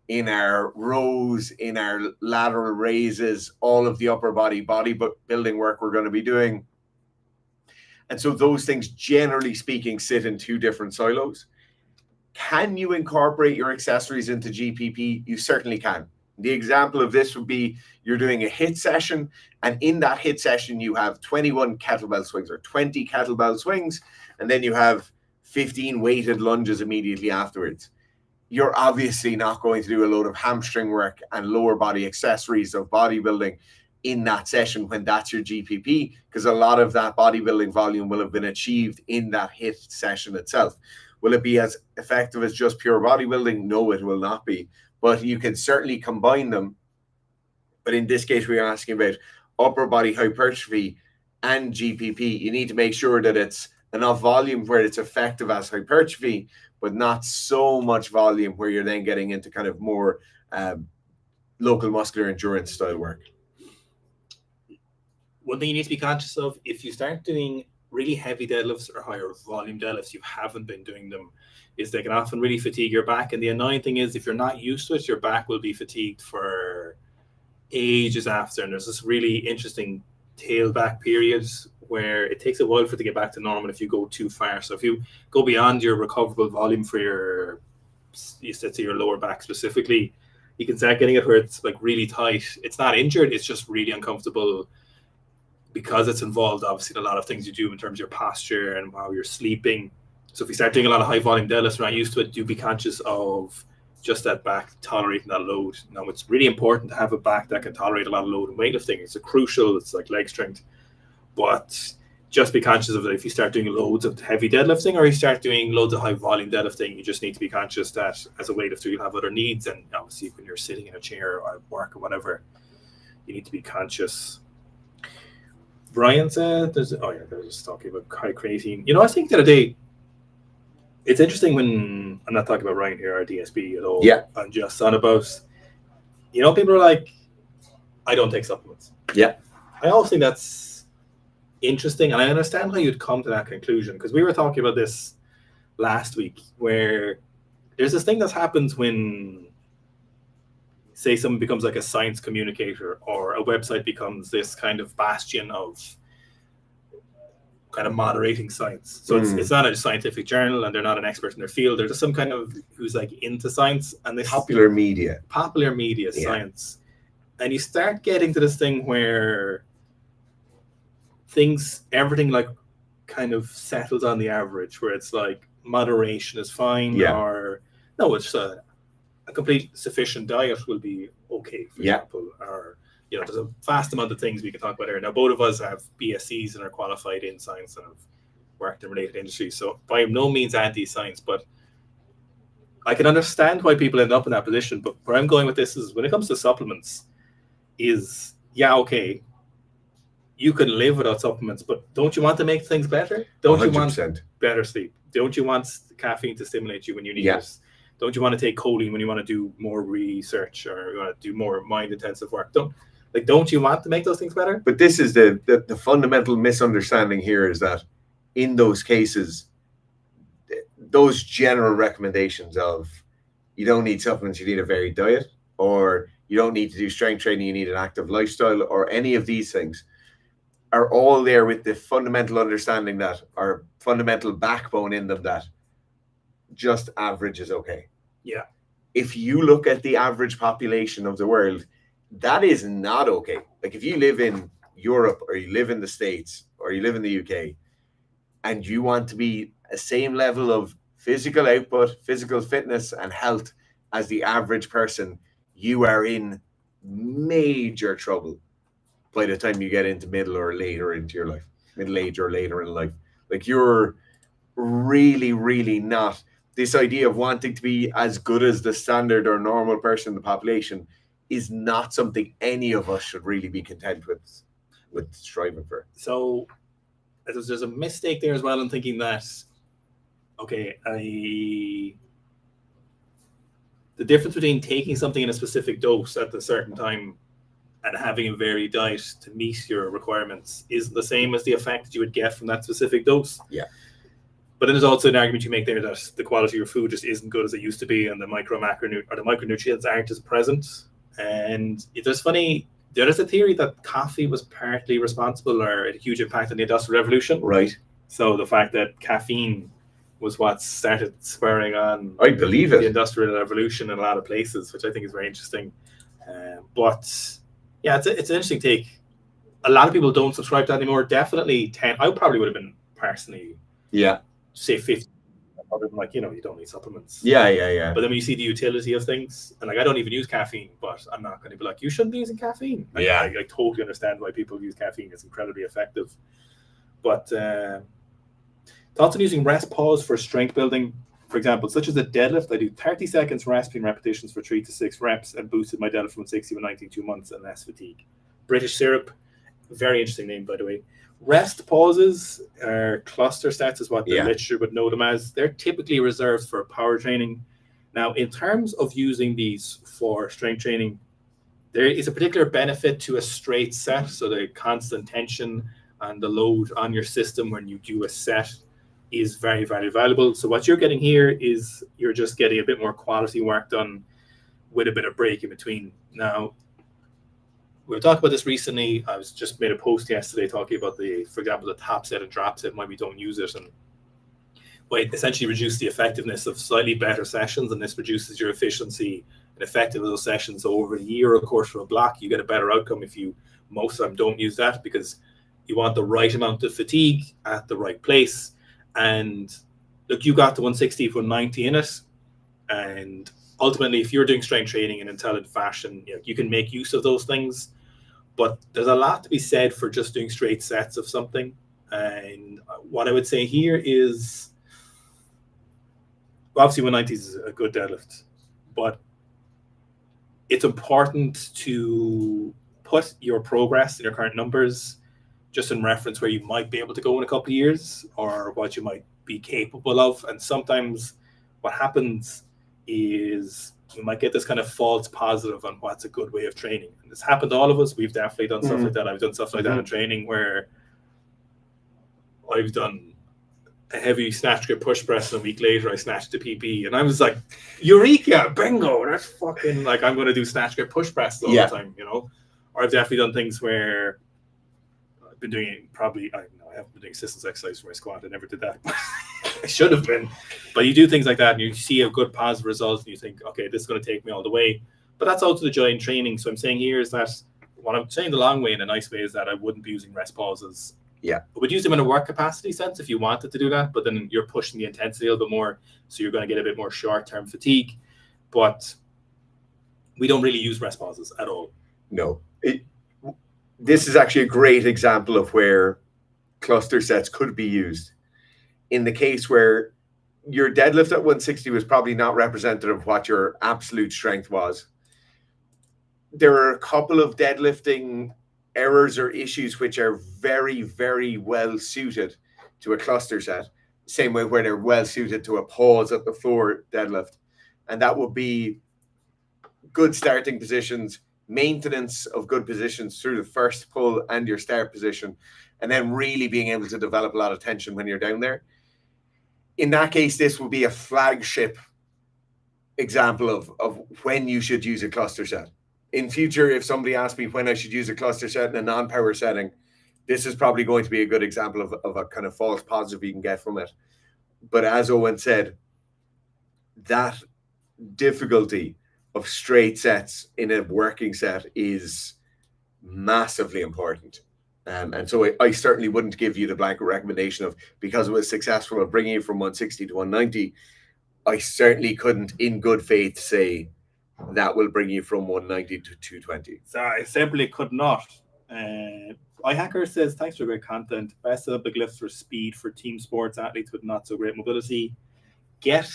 in our rows, in our lateral raises, all of the upper body building work we're going to be doing. And so those things, generally speaking, sit in 2 different silos. Can you incorporate your accessories into GPP? You certainly can. The example of this would be you're doing a HIIT session, and in that HIIT session, you have 21 kettlebell swings or 20 kettlebell swings, and then you have 15 weighted lunges immediately afterwards. You're obviously not going to do a load of hamstring work and lower body accessories of bodybuilding in that session when that's your GPP, because a lot of that bodybuilding volume will have been achieved in that HIIT session itself. Will it be as effective as just pure bodybuilding? No, it will not be. But you can certainly combine them. But in this case, we're asking about upper body hypertrophy and GPP. You need to make sure that it's enough volume where it's effective as hypertrophy, but not so much volume where you're then getting into kind of more local muscular endurance style work. One thing you need to be conscious of, if you start doing really heavy deadlifts or higher volume deadlifts, you haven't been doing them, is they can often really fatigue your back. And the annoying thing is, if you're not used to it, your back will be fatigued for ages after. And there's this really interesting tailback periods where it takes a while for it to get back to normal if you go too far. So if you go beyond your recoverable volume for your lower back specifically, you can start getting it where it's like really tight. It's not injured, it's just really uncomfortable, because it's involved obviously in a lot of things you do in terms of your posture and how you're sleeping. So if you start doing a lot of high volume deadlifts, you're not used to it, do be conscious of just that back tolerating that load. Now, it's really important to have a back that can tolerate a lot of load in weightlifting. It's like leg strength. But just be conscious of that. If you start doing loads of heavy deadlifting or you start doing loads of high volume deadlifting, you just need to be conscious that as a weightlifter, you'll have other needs. And obviously when you're sitting in a chair or at work or whatever, you need to be conscious. Brian said, they're just talking about high creatine. You know, I think the other day, it's interesting when, I'm not talking about Ryan here or DSB at all. Yeah. I'm just on about, you know, people are like, I don't take supplements. Yeah. I always think that's interesting. And I understand how you'd come to that conclusion, because we were talking about this last week, where there's this thing that happens when, say, someone becomes like a science communicator, or a website becomes this kind of bastion of kind of moderating science. So it's not a scientific journal, and they're not an expert in their field. They're just some kind of who's like into science and this popular media science. And you start getting to this thing where everything like kind of settles on the average, where it's like moderation is fine, or no, it's a complete sufficient diet will be okay, for example, or, you know, there's a vast amount of things we can talk about here. Now, both of us have BScs and are qualified in science and have worked in related industries, so by no means anti-science, but I can understand why people end up in that position. But where I'm going with this is, when it comes to supplements, is, okay, you can live without supplements, but don't you want to make things better? Don't 100%. You want better sleep? Don't you want caffeine to stimulate you when you need it? Don't you want to take choline when you want to do more research or you want to do more mind-intensive work? Don't you want to make those things better? But this is the fundamental misunderstanding here, is that in those cases, those general recommendations of you don't need supplements, you need a varied diet, or you don't need to do strength training, you need an active lifestyle, or any of these things, are all there with the fundamental understanding that, our fundamental backbone in them, that just average is okay. Yeah. If you look at the average population of the world, that is not okay. Like, if you live in Europe, or you live in the States, or you live in the UK, and you want to be a same level of physical output, physical fitness and health as the average person, you are in major trouble by the time you get into middle or later into your life, middle age or later in life. Like, you're really, really not, this idea of wanting to be as good as the standard or normal person in the population is not something any of us should really be content with striving for. So there's a mistake there as well in thinking that, okay, the difference between taking something in a specific dose at a certain time and having a varied diet to meet your requirements is the same as the effect you would get from that specific dose. Yeah. But then there's also an argument you make there that the quality of your food just isn't good as it used to be, and the micronutrients aren't as present. And there's there is a theory that coffee was partly responsible or had a huge impact on the Industrial Revolution. Right. So the fact that caffeine was what started spurring on, I believe it, the Industrial Revolution in a lot of places, which I think is very interesting. But yeah, it's an interesting take. A lot of people don't subscribe to that anymore. Definitely 10. I probably would have been personally, say 50. Other than like, you don't need supplements. Yeah. But then when you see the utility of things, and like, I don't even use caffeine, but I'm not going to be like, you shouldn't be using caffeine. Like, I totally understand why people use caffeine. It's incredibly effective. But thoughts on using rest pause for strength building, for example, such as a deadlift. I do 30 seconds rest between repetitions for 3 to 6 reps and boosted my deadlift from 60 to 90 in 2 months and less fatigue. British Syrup, very interesting name, by the way. Rest pauses, or cluster sets is what the literature would know them as. They're typically reserved for power training. Now, in terms of using these for strength training, there is a particular benefit to a straight set, so the constant tension and the load on your system when you do a set is very, very valuable. So what you're getting here is you're just getting a bit more quality work done with a bit of break in between. Now, we've talked about this recently. I was just made a post yesterday talking about for example, the top set and drop set, why we don't use it, and why it essentially reduces the effectiveness of slightly better sessions, and this reduces your efficiency and effectiveness of those sessions. So over a year or a course for a block, you get a better outcome if you most of them don't use that, because you want the right amount of fatigue at the right place. And look, you got the 160 to 190 in it, and ultimately, if you're doing strength training in an intelligent fashion, you can make use of those things. But there's a lot to be said for just doing straight sets of something. And what I would say here is, obviously 190 is a good deadlift, but it's important to put your progress in your current numbers just in reference where you might be able to go in a couple of years or what you might be capable of. And sometimes what happens is we might get this kind of false positive on what's a good way of training. And this happened to all of us. We've definitely done stuff like that. I've done stuff like that in training where I've done a heavy snatch grip push press, and a week later I snatched the PP, and I was like, eureka, bingo, that's fucking, like, I'm going to do snatch grip push press all the time, you know. Or I've definitely done things where I've been doing I haven't been doing assistance exercise for my squat. I never did that. I should have been. But you do things like that and you see a good positive result and you think, okay, this is going to take me all the way. But that's also the joy in training. So I'm saying here is that what I'm saying the long way in a nice way is that I wouldn't be using rest pauses. I would use them in a work capacity sense if you wanted to do that, but then you're pushing the intensity a little bit more, so you're going to get a bit more short-term fatigue. But we don't really use rest pauses at all. No. This is actually a great example of where cluster sets could be used. In the case where your deadlift at 160 was probably not representative of what your absolute strength was. There are a couple of deadlifting errors or issues which are very, very well suited to a cluster set, same way where they're well suited to a pause at the floor deadlift. And that would be good starting positions, maintenance of good positions through the first pull and your start position, and then really being able to develop a lot of tension when you're down there. In that case, this will be a flagship example of when you should use a cluster set. In future, if somebody asks me when I should use a cluster set in a non-power setting, this is probably going to be a good example of a kind of false positive you can get from it. But as Owen said, that difficulty of straight sets in a working set is massively important. And so I certainly wouldn't give you the blanket recommendation of, because it was successful at bringing you from 160 to 190, I certainly couldn't in good faith say that will bring you from 190 to 220. So I simply could not. iHacker says, thanks for great content. Best Olympic lifts for speed for team sports athletes with not so great mobility. Get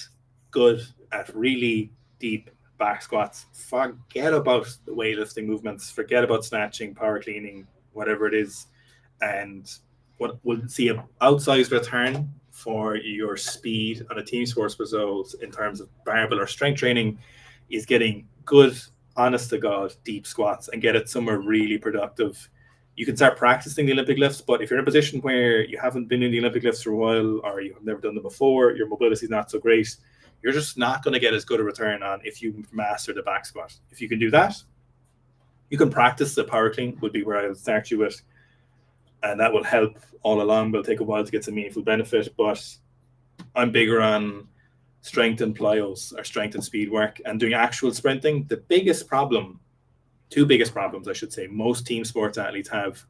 good at really deep back squats. Forget about the weightlifting movements. Forget about snatching, power cleaning, whatever it is. And what we'll see an outsized return for your speed on a team sports results in terms of barbell or strength training is getting good, honest to God, deep squats and get it somewhere really productive. You can start practicing the Olympic lifts, but if you're in a position where you haven't been in the Olympic lifts for a while or you have never done them before, your mobility is not so great, you're just not going to get as good a return on if you master the back squat. If you can do that, you can practice the power clean would be where I would start you with. And that will help all along. It'll take a while to get some meaningful benefit, but I'm bigger on strength and plyos or strength and speed work and doing actual sprinting. The biggest problem, two biggest problems, I should say, most team sports athletes have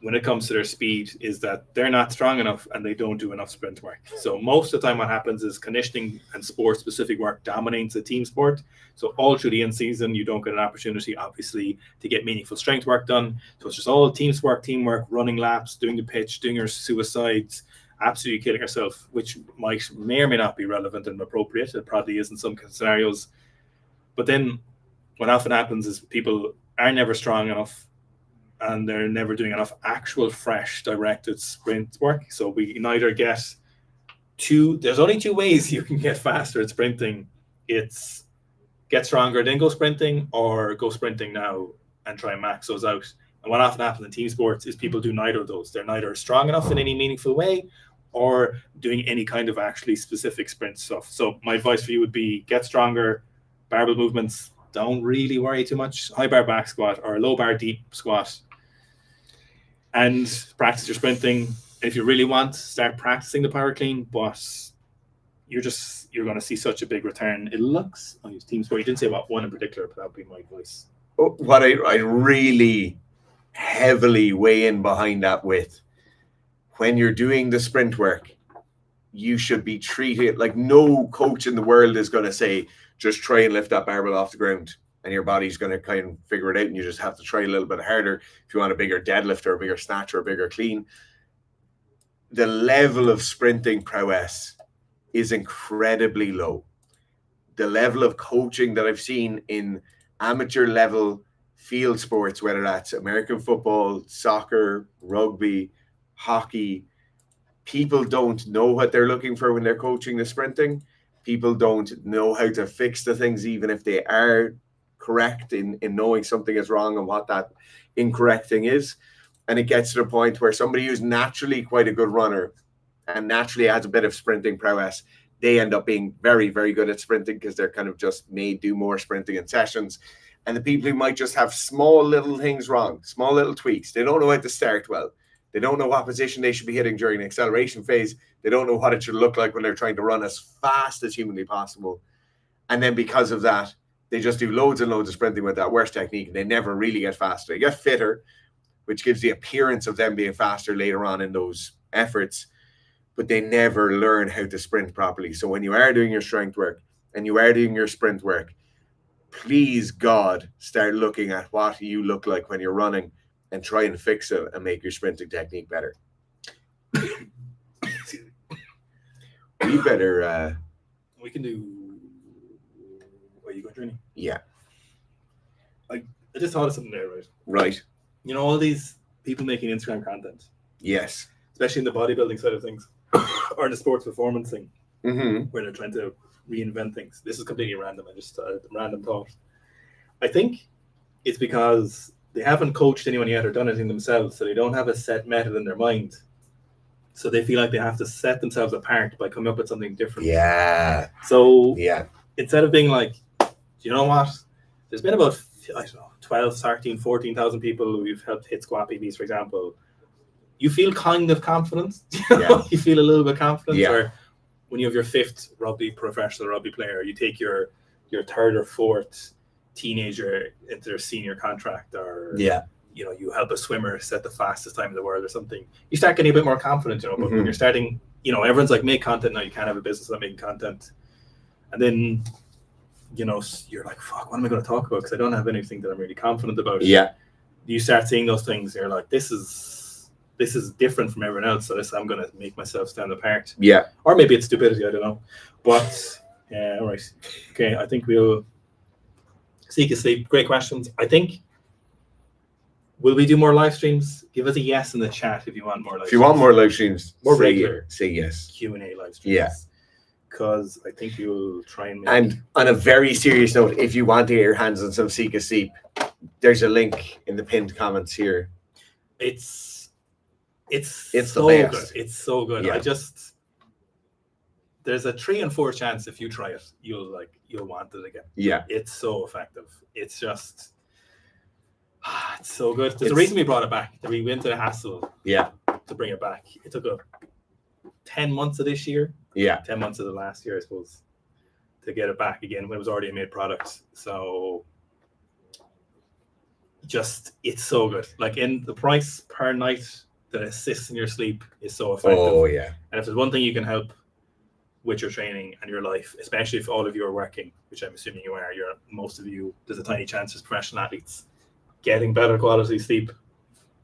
when it comes to their speed is that they're not strong enough and they don't do enough sprint work. So most of the time what happens is conditioning and sport-specific work dominates the team sport. So all through the in-season, you don't get an opportunity, obviously, to get meaningful strength work done. So it's just all teamwork, running laps, doing the pitch, doing your suicides, absolutely killing yourself, which may or may not be relevant and appropriate. It probably is in some scenarios. But then what often happens is people are never strong enough and they're never doing enough actual fresh directed sprint work. So we neither get there's only two ways you can get faster at sprinting. It's get stronger, then go sprinting, or go sprinting now and try and max those out. And what often happens in team sports is people do neither of those. They're neither strong enough in any meaningful way or doing any kind of actually specific sprint stuff. So my advice for you would be get stronger, barbell movements, don't really worry too much, high bar back squat or low bar deep squat, and practice your sprinting. If you really want, start practicing the power clean, but you're going to see such a big return. It looks, I use team sport, you didn't say about one in particular, but that would be my advice. What I really heavily weigh in behind that with, when you're doing the sprint work, you should be treated like no coach in the world is going to say, just try and lift that barbell off the ground and your body's going to kind of figure it out and you just have to try a little bit harder if you want a bigger deadlift or a bigger snatch or a bigger clean. the level of sprinting prowess is incredibly low. The level of coaching that I've seen in amateur level field sports, whether that's American football, soccer, rugby, hockey, people don't know what they're looking for when they're coaching the sprinting. People don't know how to fix the things, even if they are correct in knowing something is wrong and what that incorrect thing is. And it gets to the point where somebody who's naturally quite a good runner and naturally has a bit of sprinting prowess, they end up being very, very good at sprinting because they're kind of just made do more sprinting in sessions. And the people who might just have small little things wrong, small little tweaks, they don't know how to start well. They don't know what position they should be hitting during the acceleration phase. They don't know what it should look like when they're trying to run as fast as humanly possible. And then because of that, they just do loads and loads of sprinting with that worst technique, and they never really get faster. They get fitter, which gives the appearance of them being faster later on in those efforts, but they never learn how to sprint properly. So when you are doing your strength work and you are doing your sprint work, please God, start looking at what you look like when you're running and try and fix it and make your sprinting technique better. We better... we can do... Are you going training? Yeah. I just thought of something there, right? Right. You know, all these people making Instagram content. Yes. Especially in the bodybuilding side of things. Or in the sports performance thing. Mm-hmm. Where they're trying to reinvent things. This is completely random. I just a random thought. I think it's because they haven't coached anyone yet or done anything themselves, so they don't have a set method in their mind. So they feel like they have to set themselves apart by coming up with something different. Yeah. So yeah, instead of being like, do you know what? There's been about, I don't know, 12, 13, 14,000 people who you've helped hit squat PBs, for example. You feel kind of confident. Yeah. You feel a little bit confident. Yeah. Or when you have your fifth professional rugby player, you take your third or fourth teenager into their senior contract, or you know, you help a swimmer set the fastest time in the world or something. You start getting a bit more confident, you know. But when you're starting, you know, everyone's like, make content now. You can't have a business without making content. And then, you know, you're like, fuck, what am I going to talk about? Because I don't have anything that I'm really confident about. Yeah. You start seeing those things. You're like, this is different from everyone else. So I'm going to make myself stand apart. Yeah. Or maybe it's stupidity. I don't know. But yeah, all right. Okay, I think we'll Sika sleep. Great questions. I think. Will we do more live streams? Give us a yes in the chat if you want more live streams. If you want more live streams, more regular, say yes. Q&A live streams. Yeah. Because I think you'll try and make... And on a very serious note, if you want to get your hands on some Sika sleep, there's a link in the pinned comments here. It's the so best. good. It's so good. Yeah. There's a 3 in 4 chance if you try it, you'll want it again. Yeah. It's so effective. It's just... It's so good. There's a reason we brought it back. We went to the hassle to bring it back. It took 10 months of this year. Yeah. 10 months of the last year, I suppose, to get it back again when it was already a made product. So it's so good. Like, in the price per night that assists in your sleep is so effective. Oh, yeah. And if there's one thing you can help with your training and your life, especially if all of you are working, which I'm assuming you are, most of you, there's a tiny chance as professional athletes, getting better quality sleep.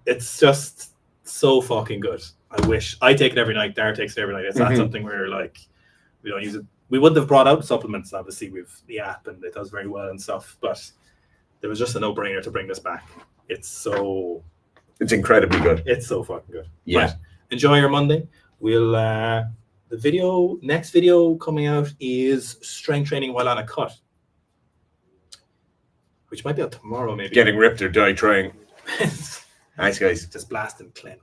It's just so fucking good. I wish I take it every night. Dara takes it every night. It's not something where like we don't use it. We wouldn't have brought out supplements, obviously, with the app, and it does very well and stuff. But there was just a no-brainer to bring this back. It's incredibly good. It's so fucking good. Yeah. Right. Enjoy your Monday. We'll next video coming out is strength training while on a cut, which might be out tomorrow, maybe. Getting ripped or die trying. Nice, guys. Just blast and clean.